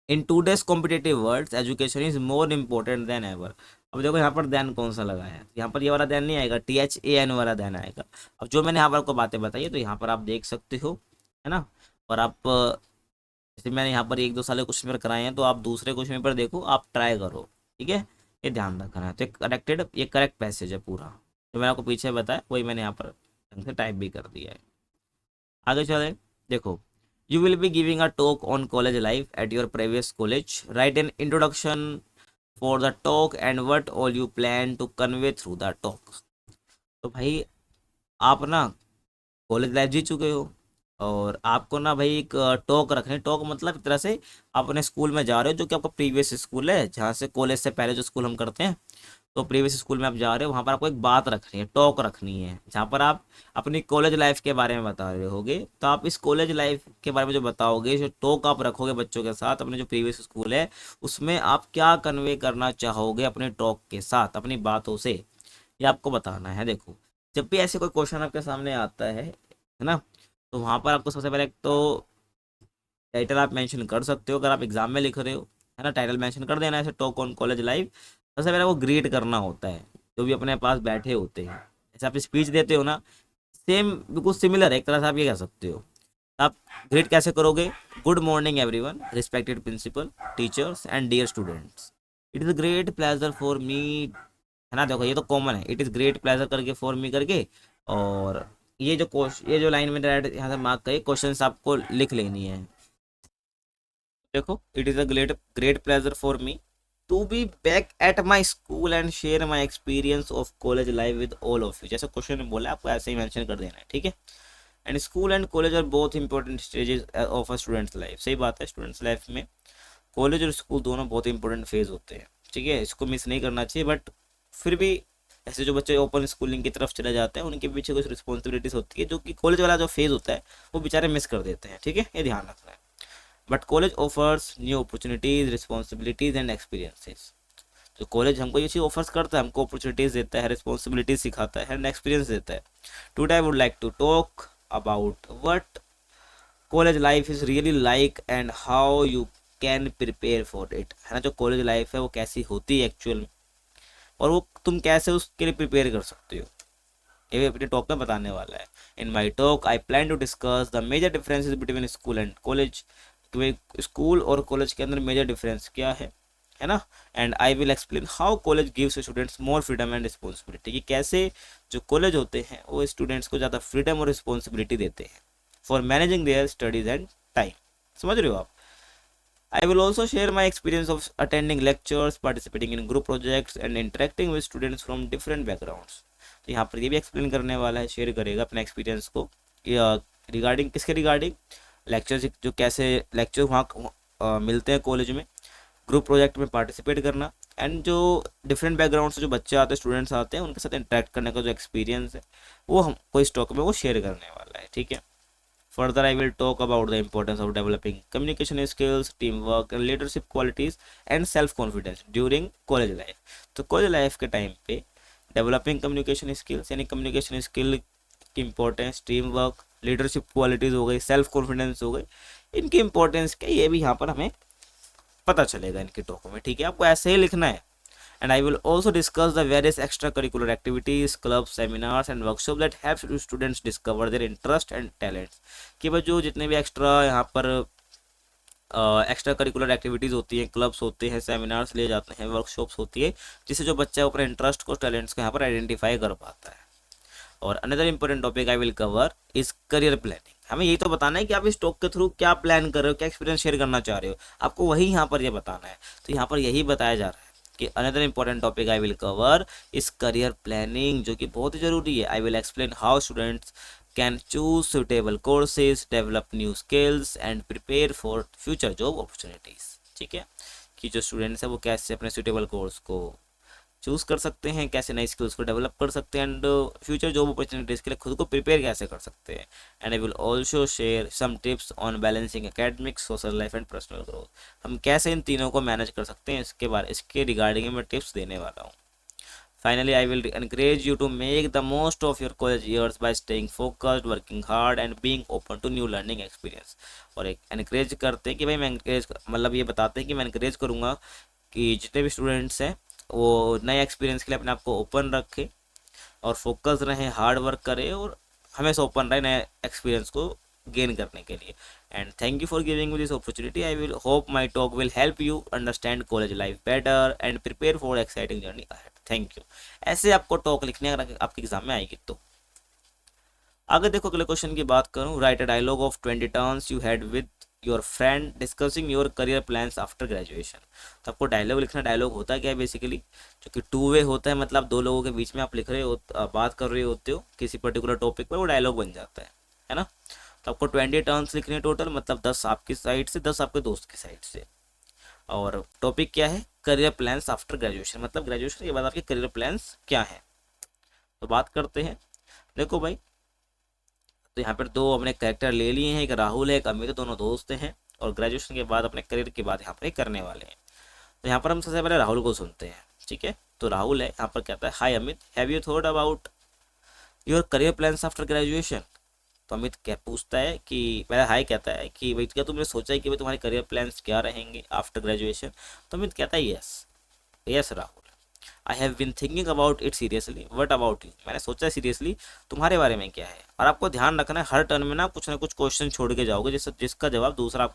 इन today's competitive world education is more important than ever. अब देखो यहाँ पर देन कौन सा लगाया है, यहाँ पर ये वाला देन नहीं आएगा, THAN वाला देन आएगा। अब जो मैंने यहाँ पर आपको बातें बताई है, तो यहाँ पर आप देख सकते हो, है ना। और आप जैसे मैंने यहाँ पर एक दो साल क्वेश्चन पेपर कराए हैं, तो आप दूसरे क्वेश्चन पेपर देखो, आप ट्राई करो। ठीक है, ये ध्यान रखना है। तो करेक्टेड, ये करेक्ट पैसेज है पूरा, जो मैंने आपको पीछे बताया वही मैंने यहाँ पर ढंग से टाइप भी कर दिया है। आगे चले, देखो, you will be giving a talk on college life at your previous college, right an introduction for the talk and what all you plan to convey through the talk. तो भाई आप ना कॉलेज लाइफ जी चुके हो, और आपको ना भाई एक टॉक रखनी, टॉक मतलब एक तरह से आप अपने स्कूल में जा रहे हो, जो कि आपका प्रीवियस स्कूल है, जहाँ से कॉलेज से पहले जो स्कूल हम करते हैं, तो प्रीवियस स्कूल में आप जा रहे हो, वहाँ पर आपको एक बात रखनी है, टॉक रखनी है, जहाँ पर आप अपनी कॉलेज लाइफ के बारे में बता रहे होगे। तो आप इस कॉलेज लाइफ के बारे में जो बताओगे, जो टॉक आप रखोगे बच्चों के साथ, अपने जो प्रीवियस स्कूल है उसमें आप क्या कन्वे करना चाहोगे अपने टॉक के साथ, अपनी बातों से, ये आपको बताना है। देखो जब भी ऐसे कोई क्वेश्चन आपके सामने आता है ना, तो वहाँ पर आपको सबसे पहले एक तो टाइटल आप मेंशन कर सकते हो, अगर आप एग्जाम में लिख रहे हो, है ना, टाइटल मेंशन कर देना है, ऐसे टॉक ऑन कॉलेज लाइफ। सबसे पहले वो ग्रीट करना होता है जो भी अपने पास बैठे होते हैं, जैसे आप स्पीच देते हो ना, सेम बिल्कुल सिमिलर है, एक तरह से आप ये कह सकते हो। आप ग्रेट कैसे करोगे? Good morning everyone, respected principal, teachers and dear students, it is a great pleasure for me, है ना। देखो ये तो कॉमन है, इट इज़ ग्रेट प्लेजर करके फॉर मी करके, और ये जो लाइन में यहाँ से मार्क करिए, क्वेश्चन आपको लिख लेनी है। देखो, it is a great great pleasure for me to be back at my school and share my experience of college life with all of you. जैसे क्वेश्चन में बोला आपको ऐसे ही मेंशन कर देना है, ठीक है। And school and college are both important stages of a students life. सही बात है, स्टूडेंट्स लाइफ में कॉलेज और स्कूल दोनों बहुत इंपॉर्टेंट फेज होते हैं, ठीक है। इसको मिस नहीं करना चाहिए, बट फिर भी ऐसे जो बच्चे ओपन स्कूलिंग की तरफ चले जाते हैं उनके पीछे कुछ रिस्पॉन्सिबिलिटीज होती है, जो कि कॉलेज वाला जो फेज होता है वो बेचारे मिस कर देते हैं, ठीक है, ये ध्यान रखना है। But college offers new opportunities, responsibilities and experiences. तो कॉलेज हमको ये चीज़ ऑफर्स करता है, हमको अपॉर्चुनिटीज देता है, रिस्पॉन्सिबिलिटीज सिखाता है एंड एक्सपीरियंस देता है। Today I would like to talk about what college life is really like and how you can prepare for it, है ना। जो कॉलेज लाइफ है वो कैसी होती है एक्चुअल में, और वो तुम कैसे उसके लिए प्रिपेयर कर सकते हो, ये अपने टॉक में बताने वाला है। In my talk I plan to discuss the major differences between school and college, school और कॉलेज के अंदर मेजर डिफरेंस क्या है ना। And I will explain how college gives students more freedom and responsibility, कि कैसे जो कॉलेज होते हैं वो स्टूडेंट्स को ज़्यादा फ्रीडम और रिस्पॉन्सिबिलिटी देते हैं for managing their studies and time. समझ रहे हो आप? I will also share my experience of attending lectures, participating in group projects and interacting with students from different backgrounds. तो यहाँ पर ये भी एक्सप्लेन करने वाला है, शेयर करेगा अपने एक्सपीरियंस को रिगार्डिंग किसके रिगार्डिंग, लेक्चर्स, जो कैसे लेक्चर वहाँ मिलते हैं कॉलेज में, ग्रुप प्रोजेक्ट में पार्टिसिपेट करना, एंड जो डिफरेंट बैकग्राउंड से जो बच्चे आते हैं, स्टूडेंट्स आते हैं, उनके साथ इंटरेक्ट करने का जो एक्सपीरियंस है वो हमको इस टॉक में वो शेयर करने वाला है, ठीक है। Further, I will talk about the importance of developing communication skills, teamwork, and leadership qualities and self-confidence during college life. तो college life के टाइम पे developing communication skills यानी communication skill की importance, teamwork, leadership qualities हो गई, self confidence हो गई, इनकी importance क्या ये भी यहाँ पर हमें पता चलेगा इनके टॉक में, ठीक है। आपको ऐसे ही लिखना है। And I will also discuss the various extracurricular activities, clubs, seminars and workshops that help students discover their interest and talents। कि भाई जो जितने भी एक्स्ट्रा यहाँ पर एक्स्ट्रा करिकुलर एक्टिविटीज़ होती हैं, क्लब्स होते हैं, सेमिनार्स लिए जाते हैं, वर्कशॉप्स होती है, जिससे जो बच्चा अपने इंटरेस्ट को, टैलेंट्स को यहाँ पर आइडेंटिफाई कर पाता है। और another important topic I will cover is career planning. हमें यही तो बताना है कि आप इस टॉक के थ्रू क्या प्लान कर रहे हो, क्या एक्सपीरियंस शेयर करना चाह रहे हो, आपको वही यहाँ पर ये बताना है। तो यहाँ पर यही बताया जा रहा है कि another important topic I will cover is career planning, जो कि बहुत ही जरूरी है। आई will explain how students can choose suitable courses, develop new skills and prepare for future job opportunities, ठीक है। कि जो स्टूडेंट्स हैं वो कैसे अपने सुटेबल कोर्स को चूज़ कर सकते हैं, कैसे नई स्किल्स को डेवलप कर सकते हैं, एंड फ्यूचर जॉब अपॉर्चुनिटीज़ के लिए खुद को प्रिपेयर कैसे कर सकते हैं। And I will also share some tips on balancing academics, social life and personal growth. हम कैसे इन तीनों को मैनेज कर सकते हैं, इसके रिगार्डिंग मैं टिप्स देने वाला हूँ। Finally, I will encourage you to make the most of your college years by staying focused, working hard and being open to new learning experience। और एक encourage करते हैं कि भाई मैं encourage मतलब ये बताते हैं कि मैं encourage करूँगा कि जितने भी स्टूडेंट्स हैं वो नए एक्सपीरियंस के लिए अपने आप को ओपन रखें और फोकस रहें, हार्ड वर्क करें और हमेशा ओपन रहे नए एक्सपीरियंस को गेन करने के लिए। And thank you for giving me this opportunity. I will hope my talk will help you understand college life better and prepare for exciting journey ahead. Thank you. ऐसे आपको talk लिखने अगर आपके exam में आएगी तो। आगे देखो, अगले क्वेश्चन की बात करूं, right a dialogue of 20 turns you had with your friend discussing your career plans after graduation. तो आपको डायलॉग लिखना, डायलॉग होता क्या है बेसिकली, जो कि टू वे होता है, मतलब दो लोगों के बीच में आप लिख रहे हो, बात कर रहे होते हो किसी पर्टिकुलर टॉपिक पर, वो डायलॉग बन जाता है ना। तो आपको 20 टर्न्स लिखने टोटल, मतलब 10 आपकी साइड से, 10 आपके दोस्त की साइड से। और टॉपिक क्या है, करियर प्लान्स आफ्टर ग्रेजुएशन, मतलब ग्रेजुएशन के बाद आपके करियर प्लान्स क्या हैं। तो बात करते हैं। देखो भाई, तो यहाँ पर दो हमने कैरेक्टर ले लिए हैं, एक राहुल है, एक अमित, दोनों दोस्त हैं और ग्रेजुएशन के बाद अपने करियर की बात यहाँ पर करने वाले हैं। तो यहाँ पर हम सबसे पहले राहुल को सुनते हैं, ठीक है। तो राहुल है, यहाँ पर कहता है, hi Amit, have you thought about your career plans after graduation. तो अमित क्या पूछता है कि पहले हाय कहता है कि भाई क्या तुमने सोचा है कि भाई तुम्हारे करियर प्लान्स क्या रहेंगे आफ्टर ग्रेजुएशन। तो अमित कहता है yes, yes Rahul, I have been thinking about it seriously, what about you, मैंने सोचा सीरियसली, तुम्हारे बारे में क्या है। और आपको ध्यान रखना है हर टर्न में ना कुछ क्वेश्चन छोड़ के जाओगे जिसका जवाब दूसरा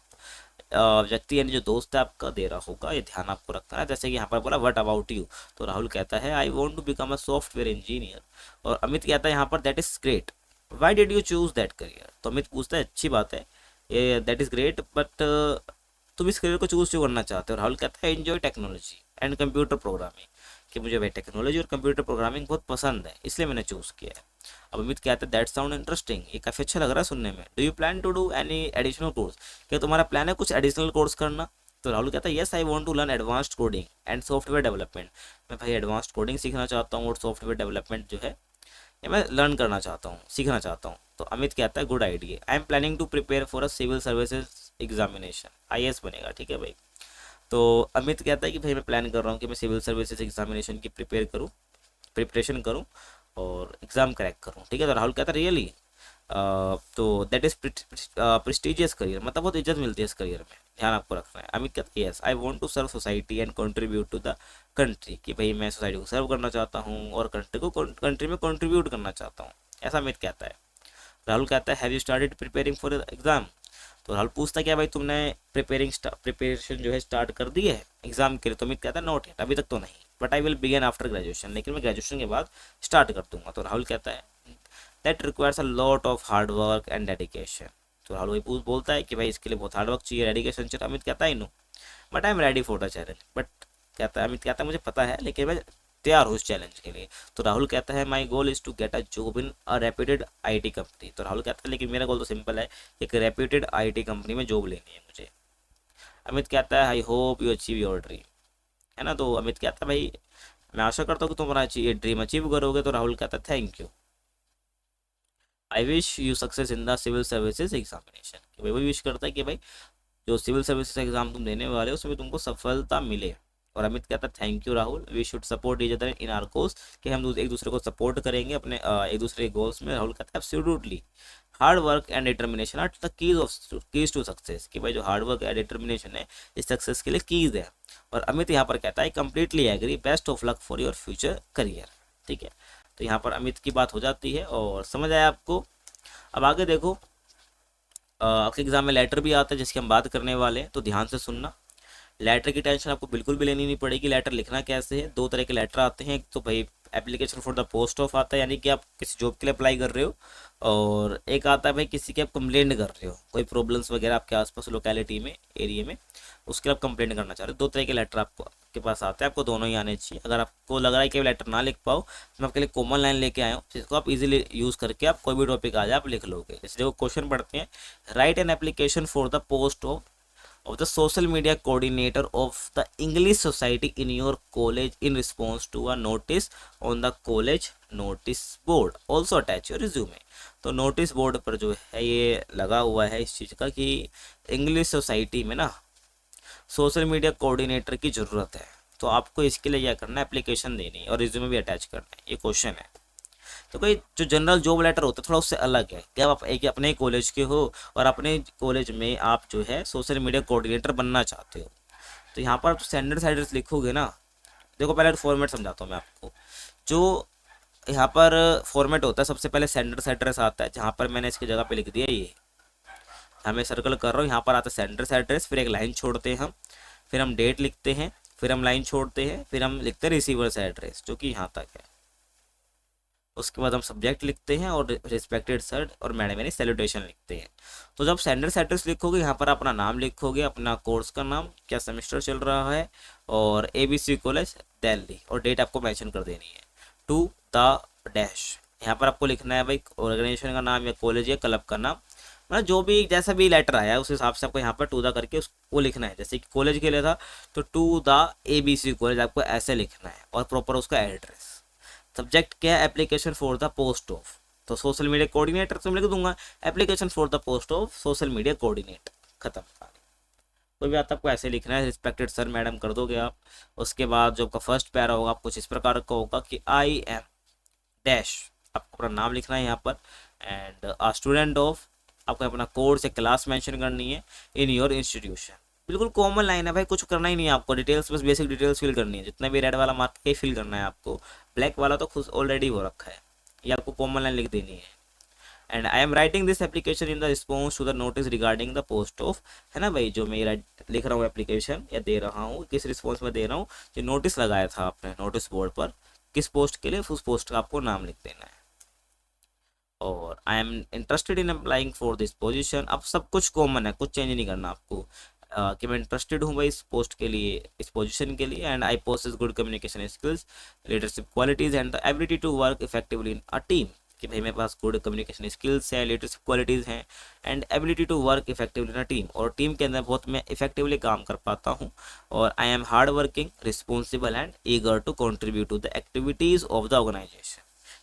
व्यक्ति यानी जो दोस्त है आपका दे रहा होगा, ये ध्यान आपको रखना है। जैसे कि यहाँ पर बोला व्हाट अबाउट यू, तो राहुल कहता है I want to become a software engineer, और अमित कहता है यहाँ पर that is great, why did you choose that career. तो अमित पूछता है अच्छी बात है ये, दैट इज ग्रेट, बट तुम इस करियर को चूज क्यों करना चाहते हो। राहुल कहता है enjoy technology and computer programming, कि मुझे भाई टेक्नोलॉजी और कंप्यूटर प्रोग्रामिंग बहुत पसंद है, इसलिए मैंने चूज किया है। अब अमित कहता है दैट साउंड इंटरेस्टिंग, ये काफ़ी अच्छा लग रहा है सुनने में। Do you plan to do any additional course, क्या तुम्हारा प्लान है कुछ एडिशनल कोर्स करना। तो राहुल कहता है yes I want to learn advanced coding and software development, मैं भाई एडवांस्ड कोडिंग सीखना चाहता हूँ और सॉफ्टवेयर डेवलपमेंट जो है ये मैं लर्न करना चाहता हूँ, सीखना चाहता हूँ। तो अमित कहता है good idea, I am planning to prepare for a civil services examination, IAS बनेगा, ठीक है भाई। तो अमित कहता है कि भाई मैं प्लान कर रहा हूँ कि मैं सिविल सर्विसेज एग्जामिनेशन की प्रिपरेशन करूँ और एग्ज़ाम क्रैक करूँ, ठीक है। तो राहुल कहता है रियली, तो दैट इज प्रेस्टिजियस करियर, मतलब बहुत इज्जत मिलती है इस करियर में, ध्यान आपको रखना है। अमित कहता है yes I want to serve society and contribute to the country, कि भाई मैं सोसाइटी को सर्व करना चाहता हूँ और कंट्री में कंट्रीब्यूट करना चाहता हूँ, ऐसा अमित कहता है। राहुल कहता है have you started preparing for exam, तो राहुल पूछता है क्या भाई तुमने प्रिपरेशन जो है स्टार्ट कर दी है एग्जाम के लिए। तो अमित कहता है नॉट येट, अभी तक तो नहीं, but I will begin after graduation, लेकिन मैं ग्रेजुएशन के बाद स्टार्ट कर दूंगा। तो राहुल कहता है that requires a lot of hard work and dedication, तो राहुल भाई बोलता है कि भाई इसके लिए बहुत हार्ड वर्क चाहिए, डेडिकेशन चाहिए। अमित कहता है no but I am ready for the challenge, but कहता है अमित कहता है मुझे पता है लेकिन मैं तैयार हूँ उस चैलेंज के लिए। तो राहुल कहता है my goal is to get a job in a reputed IT company, तो राहुल कहता है लेकिन मेरा गोल तो सिंपल है, एक रेप्यूटेड आईटी कंपनी में जॉब लेनी है मुझे। अमित कहता है आई hope you achieve your dream, है ना। तो अमित कहता है भाई मैं आशा करता हूँ कि तुम्हारा ये ड्रीम अचीव करोगे। तो राहुल कहता है thank you, I wish you success in the civil services examination, कि भाई वो विश करता है कि भाई जो सिविल सर्विसेज एग्जाम तुम देने वाले हो उसमें तुमको सफलता मिले। और अमित कहता है thank you Rahul, we should support each other in our goals, कि हम एक दूसरे को सपोर्ट करेंगे अपने एक दूसरे के गोल्स में। राहुल कहता है absolutely, hard work and determination are the keys to success, कि भाई जो हार्ड वर्क या डिटर्मिनेशन है इस सक्सेस के लिए कीज है। और अमित यहाँ पर कहता है completely agree, best of luck for your future career, ठीक है। तो यहाँ पर अमित की बात हो जाती है और समझ आया आपको। अब आगे देखो, आपके एग्जाम में लेटर भी आता है जिसकी हम बात करने वाले हैं, तो ध्यान से सुनना। लेटर की टेंशन आपको बिल्कुल भी लेनी नहीं पड़ेगी। लेटर लिखना कैसे है, दो तरह के लेटर आते हैं, एक तो भाई application for the post of आता है, यानी कि आप किसी जॉब के लिए अप्लाई कर रहे हो, और एक आता है भाई किसी की आप कंप्लेंट कर रहे हो, कोई प्रॉब्लम्स वगैरह आपके आसपास लोकेलिटी में, एरिया में, उसके लिए आप कंप्लेंट करना चाह रहे हो। दो तरह के लेटर आपको के पास आते हैं, आपको दोनों ही आने चाहिए। अगर आपको लग रहा है कि लेटर ना लिख पाओ तो मैं आपके लिए कॉमन लाइन लेके आया हूँ जिसको आप इजीली यूज़ करके आप कोई भी टॉपिक आ जाए आप लिख लोगे। जैसे देखो क्वेश्चन पढ़ते हैं, right an application for the post of the social media coordinator of the English Society in your college in response to a notice on the college notice board, also attach your resume। तो notice board पर जो है ये लगा हुआ है इस चीज़ का कि इंग्लिश सोसाइटी में ना सोशल मीडिया कोऑर्डिनेटर की ज़रूरत है, तो आपको इसके लिए क्या करना है, एप्लीकेशन देनी है और रिज्यूमे भी अटैच करना है, ये क्वेश्चन है। तो भाई जो जनरल जॉब लेटर होता है थोड़ा उससे अलग है कि आप एक अपने कॉलेज के हो और अपने कॉलेज में आप जो है सोशल मीडिया कोऑर्डिनेटर बनना चाहते हो। तो यहाँ पर आप स्टैंडर्ड एड्रेस लिखोगे ना, देखो पहले फॉर्मेट समझाता हूँ मैं आपको। जो यहाँ पर फॉर्मेट होता है, सबसे पहले स्टैंडर्ड एड्रेस आता है, जहाँ पर मैंने इसकी जगह पे लिख दिया ये, हमें सर्कल कर रहा हूँ, यहाँ पर आता है स्टैंडर्ड एड्रेस, फिर एक लाइन छोड़ते हैं हम, फिर हम डेट लिखते हैं, फिर हम लाइन छोड़ते हैं, फिर हम लिखते हैं रिसीवर्स एड्रेस जो कि यहाँ तक है। उसके बाद हम सब्जेक्ट लिखते हैं और रिस्पेक्टेड सर और मैडम यानी सैल्यूटेशन लिखते हैं। तो जब स्टैंडर्ड एड्रेस लिखोगे यहाँ पर अपना नाम लिखोगे, अपना कोर्स का नाम, क्या सेमेस्टर चल रहा है, और ABC कॉलेज दिल्ली, और डेट आपको मेंशन कर देनी है, टू द डैश। यहाँ पर आपको लिखना है भाई ऑर्गेनाइजेशन का नाम या कॉलेज या क्लब का नाम, मतलब जो भी जैसा भी लेटर आया है उस हिसाब से आपको यहाँ पर टू द करके उसको लिखना है। जैसे कि कॉलेज के लिए था तो टू द ABC कॉलेज आपको ऐसे लिखना है और प्रॉपर उसका एड्रेस। सब्जेक्ट क्या है, application for the post of, तो सोशल मीडिया कोऑर्डिनेटर तो मैं लिख दूंगा application for the post of social media coordinator, खत्म। कोई भी आता आपको ऐसे लिखना है, रिस्पेक्टेड सर मैडम कर दोगे आप। उसके बाद जो आपका फर्स्ट पैरा होगा कुछ इस प्रकार का होगा कि आई एम डैश, आपको अपना नाम लिखना है यहाँ पर, एंड स्टूडेंट ऑफ, आपको अपना कोर्स या क्लास मेंशन करनी है इन योर इंस्टीट्यूशन, बिल्कुल कॉमन लाइन है भाई, कुछ करना ही नहीं है आपको, डिटेल्स बस बेसिक डिटेल्स फिल करनी है, जितना भी रेड वाला मार्क है फिल करना है आपको, ब्लैक वाला तो खुद ऑलरेडी हो रखा है, ये आपको कॉमन लाइन लिख देनी है। And I am writing this application in the response to the notice regarding the post of, है ना भाई, जो मैं लिख रहा हूँ एप्लीकेशन या दे रहा हूँ, किस रिस्पॉन्स में दे रहा हूँ, जो नोटिस लगाया था आपने नोटिस बोर्ड पर, किस पोस्ट के लिए, उस पोस्ट का आपको नाम लिख देना है। और I am interested in applying for this position, अब सब कुछ कॉमन है, कुछ चेंज नहीं करना आपको, कि मैं इंटरेस्टेड हूँ भाई इस पोस्ट के लिए, इस पोजीशन के लिए, and I possess good communication skills, leadership qualities and the ability to work effectively in a team, कि भाई मेरे पास गुड कम्युनिकेशन स्किल्स हैं, लीडरशिप क्वालिटीज़ हैं, and ability to work effectively in a team, और team के अंदर बहुत मैं इफेक्टिवली काम कर पाता हूँ, और I am hard working, responsible and eager to contribute to the activities of the organisation,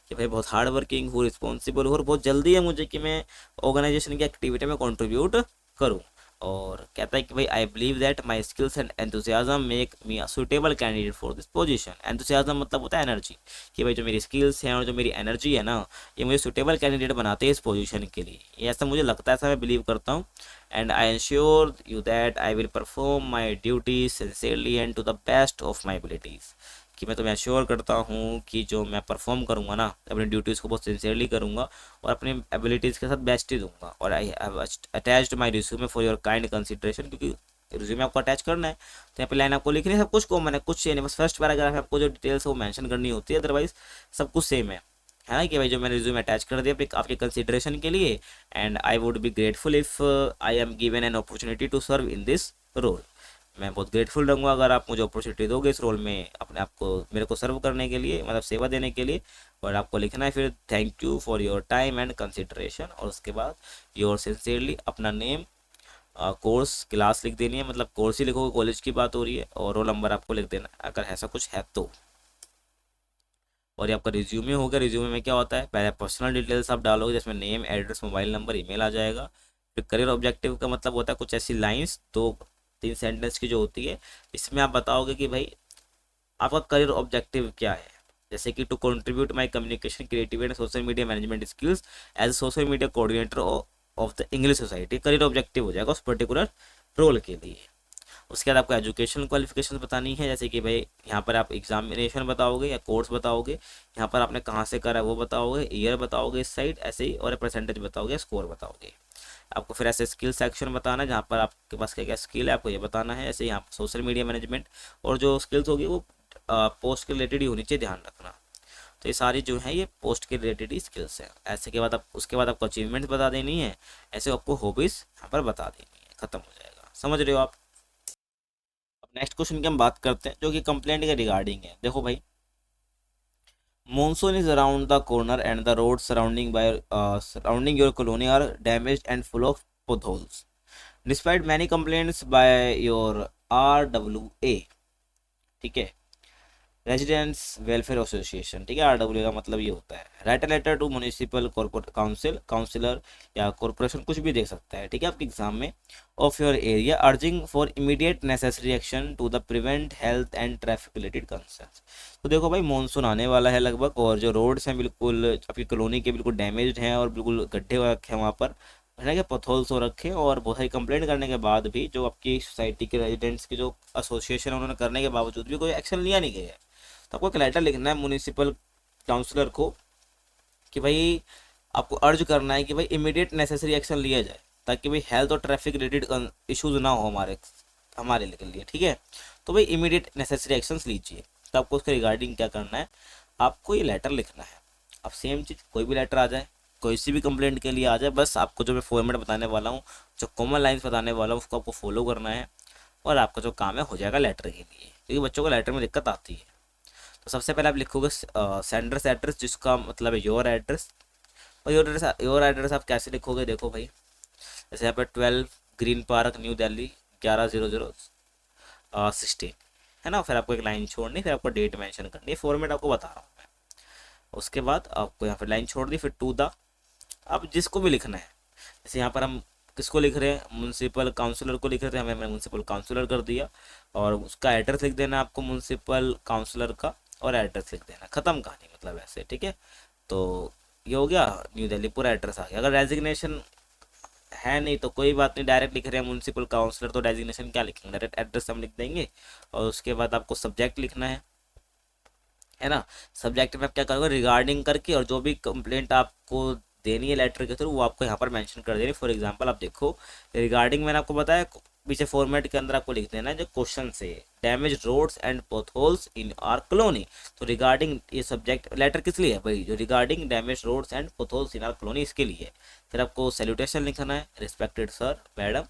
कि भाई बहुत हार्ड वर्किंग हूँ, रिस्पॉन्सिबल हूँ, और बहुत जल्दी है मुझे कि मैं ऑर्गेनाइजेशन की एक्टिविटी में कंट्रीब्यूट करूँ। और कहता है कि भाई I believe that my skills and enthusiasm make me a suitable candidate for this position, enthusiasm मतलब होता है एनर्जी, कि भाई जो मेरी स्किल्स हैं और जो मेरी एनर्जी है ना, ये मुझे सुटेबल कैंडिडेट बनाते हैं इस पोजीशन के लिए, ये ऐसा मुझे लगता है, ऐसा मैं बिलीव करता हूँ। And I ensure you that I will perform my duties sincerely and to the best of my abilities, कि मैं तुम्हें अश्योर करता हूँ कि जो मैं परफॉर्म करूँगा ना, अपनी ड्यूटीज़ को बहुत सिंसियरली करूँगा और अपनी एबिलिटीज़ के साथ बेस्ट ही दूंगा। और I have attached my resume for your kind consideration, क्योंकि रिज्यूमे आपको अटैच करना है, तो यहाँ पे लाइन आपको लिखनी है, सब कुछ कॉमन है, कुछ चेंज नहीं, बस फर्स्ट पैराग्राफ में आपको जो डिटेल्स है वो मेंशन करनी होती है, अदरवाइज सब कुछ सेम है ना, कि भाई जो मैंने रिज्यूमे अटैच कर दिया आपके कंसिडरेशन के लिए, and I would be grateful if I am given an opportunity to serve in this role, मैं बहुत ग्रेटफुल रहूँगा अगर आप मुझे अपॉर्चुनिटी दोगे इस रोल में अपने आप को मेरे को सर्व करने के लिए, मतलब सेवा देने के लिए। और आपको लिखना है फिर thank you for your time and consideration, और उसके बाद योर सिंसियरली अपना नेम, कोर्स क्लास लिख देनी है, मतलब कोर्स ही लिखोगे, कॉलेज की बात हो रही है, और रोल नंबर आपको लिख देना है अगर ऐसा कुछ है तो। और ये आपका रिज्यूमे हो गया, रिज्यूमे में क्या होता है, पहले पर्सनल डिटेल्स आप डालोगे जिसमें name, address, mobile number, email आ जाएगा। फिर करियर ऑब्जेक्टिव का मतलब होता है कुछ ऐसी लाइंस, 2-3 सेंटेंस की जो होती है, इसमें आप बताओगे कि भाई आपका करियर ऑब्जेक्टिव क्या है, जैसे कि to contribute my communication creative and social media management skills as social media coordinator of the English society, career objective हो जाएगा उस पर्टिकुलर रोल के लिए। उसके बाद आपको एजुकेशन क्वालिफिकेशन बतानी है, जैसे कि भाई यहाँ पर आप एग्जामिनेशन बताओगे या कोर्स बताओगे, यहाँ पर आपने कहाँ से करा है वो बताओगे, ईयर बताओगे इस साइड ऐसे ही, और परसेंटेज बताओगे, स्कोर बताओगे। आपको फिर ऐसे स्किल सेक्शन बताना है जहाँ पर आपके पास क्या क्या स्किल है आपको ये बताना है, ऐसे यहाँ सोशल मीडिया मैनेजमेंट, और जो स्किल्स होगी वो पोस्ट के रिलेटेड ही होनी चाहिए, ध्यान रखना। तो ये सारी जो है ये पोस्ट के रिलेटेड ही स्किल्स हैं। ऐसे के बाद आप उसके बाद आपको अचीवमेंट्स बता देनी है, ऐसे आपको हॉबीज़ यहाँ पर बता देनी है, खत्म हो जाएगा, समझ रहे हो आप। अब नेक्स्ट क्वेश्चन की हम बात करते हैं जो कि कंप्लेंट के रिगार्डिंग है। देखो भाई, monsoon is around the corner and the roads surrounding your colony are damaged and full of potholes. Despite many complaints by your RWA, ठीक है, रेजिडेंट्स वेलफेयर एसोसिएशन, ठीक है, आरडब्ल्यू का मतलब ये होता है, write a letter to municipal councillor या कॉरपोरेशन, कुछ भी दे सकता है, ठीक है, आपके एग्जाम में, of your area urging for immediate necessary action to the prevent health and traffic related concerns. तो देखो भाई, मानसून आने वाला है लगभग, और जो रोड्स हैं बिल्कुल आपकी कॉलोनी के बिल्कुल डैमेज्ड हैं और बिल्कुल गड्ढे हो रखे हैं वहाँ पर, है ना, पथोल्स हो रखे हैं, और बहुत सारी कंप्लेंट करने के बाद भी जो आपकी सोसाइटी के रेजिडेंट्स की जो एसोसिएशन है उन्होंने करने के बावजूद भी कोई एक्शन लिया नहीं गया है। तो आपको एक लेटर लिखना है म्यूनिसिपल काउंसलर को कि भाई आपको अर्ज करना है कि भाई इमीडिएट नेसेसरी एक्शन लिया जाए, ताकि भाई हेल्थ और ट्रैफिक रिलेटेड इश्यूज ना हो हमारे लिए, ठीक है। तो भाई इमीडिएट नेसेसरी एक्शंस लीजिए। तो आपको उसके रिगार्डिंग क्या करना है, आपको ये लेटर लिखना है। अब सेम चीज़ कोई भी लेटर आ जाए, कोई सी भी कंप्लेंट के लिए आ जाए, बस आपको जो मैं फॉर्मेट बताने वाला हूँ, जो कॉमन लाइन्स बताने वाला हूँ, उसको आपको फॉलो करना है, और आपका जो काम है हो जाएगा लेटर के लिए, क्योंकि बच्चों को लेटर में दिक्कत आती है। तो सबसे पहले आप लिखोगे सेंडर्स एड्रेस, जिसका मतलब है योर एड्रेस। और योर एड्रेस आप कैसे लिखोगे, देखो भाई, जैसे यहाँ पे 12 ग्रीन पार्क न्यू दिल्ली 11/00/16, है ना। फिर आपको एक लाइन छोड़नी, फिर आपको डेट मेंशन करनी है, फॉर्मेट आपको बता रहा हूँ मैं। उसके बाद आपको यहाँ पर लाइन छोड़ दी, फिर टू द, अब जिसको भी लिखना है, जैसे यहाँ पर हम किसको लिख रहे हैं, म्यूनसिपल काउंसलर को लिख रहे थे, हमें म्यूनसिपल काउंसलर कर दिया, और उसका एड्रेस लिख देना आपको म्यूनसिपल काउंसलर का, और एड्रेस लिख देना, खत्म कहानी, मतलब ऐसे, ठीक है। तो ये हो गया न्यू दिल्ली, पूरा एड्रेस आ गया। अगर रेजिग्नेशन है नहीं तो कोई बात नहीं, डायरेक्ट लिख रहे हैं म्यूनसिपल काउंसलर, तो डेजिग्नेशन क्या लिखेंगे, डायरेक्ट एड्रेस हम लिख देंगे। और उसके बाद आपको सब्जेक्ट लिखना है ना। सब्जेक्ट में आप क्या करोगे, रिगार्डिंग करके, और जो भी कंप्लेंट आपको देनी है लेटर के थ्रू वो आपको यहाँ पर मेंशन कर देनी। फॉर एग्जांपल आप देखो, रिगार्डिंग मैंने आपको बताया, पीछे फॉर्मेट के अंदर आपको लिख देना है जो क्वेश्चन से, damage roads and potholes in our colony. तो रिगार्डिंग ये सब्जेक्ट लेटर किस लिए है भाई, जो regarding damage roads and potholes in our colony इसके लिए है। फिर आपको सैल्यूटेशन लिखना है, रिस्पेक्टेड सर मैडम।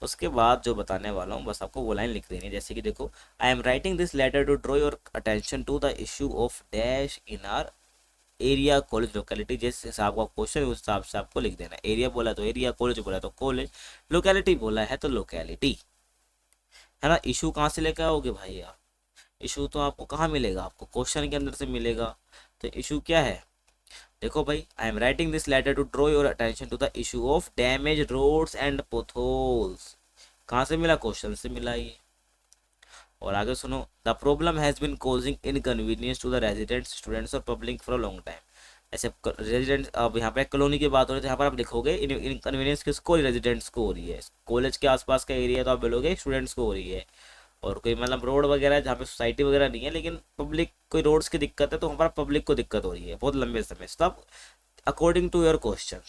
उसके बाद जो बताने वाला हूँ बस आपको वो लाइन लिख देनी है, जैसे कि देखो, I am writing this letter to draw your attention to the issue of dash in our area college locality. जिस हिसाब का क्वेश्चन है उस हिसाब से आपको लिख देना है। एरिया बोला तो एरिया, कॉलेज बोला तो कॉलेज, लोकेलिटी बोला है तो लोकेलिटी, है ना। इशू कहाँ से लेकर आओगे भाई आप, इशू तो आपको कहाँ मिलेगा, आपको क्वेश्चन के अंदर से मिलेगा। तो इशू क्या है, देखो भाई, I am writing this letter to draw your attention to the issue of damage roads and potholes. कहाँ से मिला, क्वेश्चन से मिला ये। और आगे सुनो, the problem has been causing inconvenience to the residents students और public for a long time. ऐसे रेजिडेंट, अब यहाँ पे कॉलोनी की बात हो रही है, यहाँ पर आप लिखोगे इनकन्वीनियंस किसको, रेजिडेंट्स को हो रही है, कॉलेज के आसपास का एरिया तो आप बोलोगे स्टूडेंट्स को हो रही है। और कोई मतलब रोड वगैरह जहाँ पे सोसाइटी वगैरह नहीं है लेकिन पब्लिक कोई रोड्स की दिक्कत है तो हमारा पब्लिक को दिक्कत हो रही है बहुत लंबे समय से, तो आप अकॉर्डिंग टू योर क्वेश्चन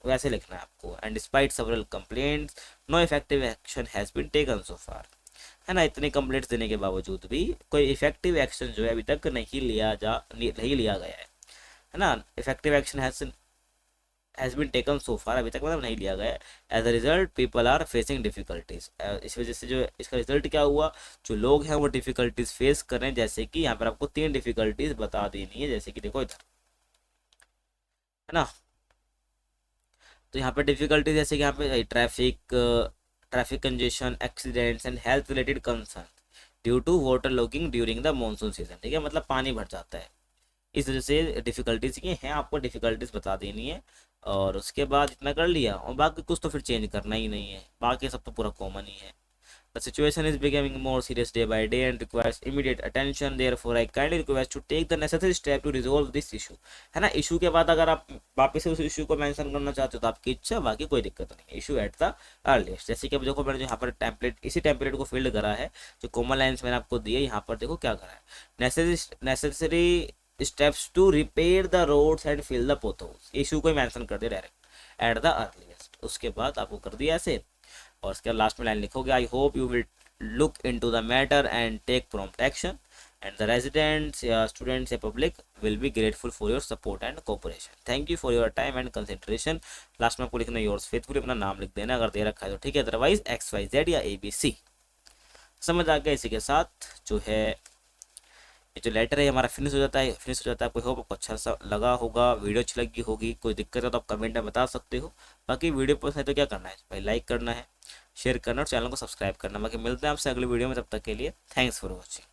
वैसे लिखना है आपको। And despite several complaints no effective action has been taken so far, है ना। इतने कंप्लेंट्स देने के बावजूद भी कोई इफेक्टिव एक्शन जो है अभी तक नहीं लिया गया है ना। Effective action has been taken so far, अभी तक मतलब नहीं लिया गया है। As a result people are facing difficulties, इस वजह से जो इसका रिजल्ट क्या हुआ, जो लोग हैं वो डिफिकल्टीज फेस कर रहे हैं। जैसे कि यहाँ पर आपको 3 डिफिकल्टीज बता देनी है, जैसे कि देखो इधर, है ना। तो यहाँ पे डिफिकल्टी जैसे कि यहाँ पे traffic congestion, accidents and health related concern due to water logging during the monsoon season, ठीक है, मतलब पानी भर जाता है, इस वजह से डिफिकल्टीज ये हैं, आपको डिफिकल्टीज बता देनी है। और उसके बाद इतना कर लिया, और बाकी कुछ तो फिर चेंज करना ही नहीं है, बाकी सब तो पूरा कॉमन ही है। The situation is becoming more serious day by day and requires immediate attention. Therefore, I kindly request to take the necessary step to resolve this issue. है ना, इशू के बाद अगर आप वापस से उस इशू को मेंशन करना चाहते हो तो आपकी इच्छा, बाकी कोई दिक्कत नहीं है। इशू एट द अर्लीस्ट, जैसे कि अब देखो मैंने जो यहाँ पर टेम्पलेट, इसी टेम्पलेट को फिल्ड करा है, जो कॉमन लाइन्स मैंने आपको दिए, यहाँ पर देखो क्या करा है, necessary steps to repair the roads and fill the potholes, issue को मेंशन कर दिया डायरेक्ट एट द अर्लीस्ट। उसके बाद आपको कर दिया ऐसे, और उसके लास्ट में लाइन लिखोगे, I hope you will look into the matter and take prompt action and the residents या स्टूडेंट्स या public will be grateful for your support and cooperation, thank you for your time and concentration. Last में आपको लिखना yours faithfully, अपना नाम लिख देना अगर दे रखा है तो, ठीक है, अदरवाइज XYZ या ABC। समझ आ गया। इसी के साथ जो है ये जो लेटर है हमारा फिनिश हो जाता है, कोई होप आपको अच्छा सा लगा होगा, वीडियो अच्छी लगी होगी, कोई दिक्कत है तो आप कमेंट में बता सकते हो। बाकी वीडियो पसंद है तो क्या करना है भाई, लाइक करना है, शेयर करना और चैनल को सब्सक्राइब करना। बाकी मिलते हैं आपसे अगले वीडियो में, तब तक के लिए थैंक्स फॉर वॉचिंग।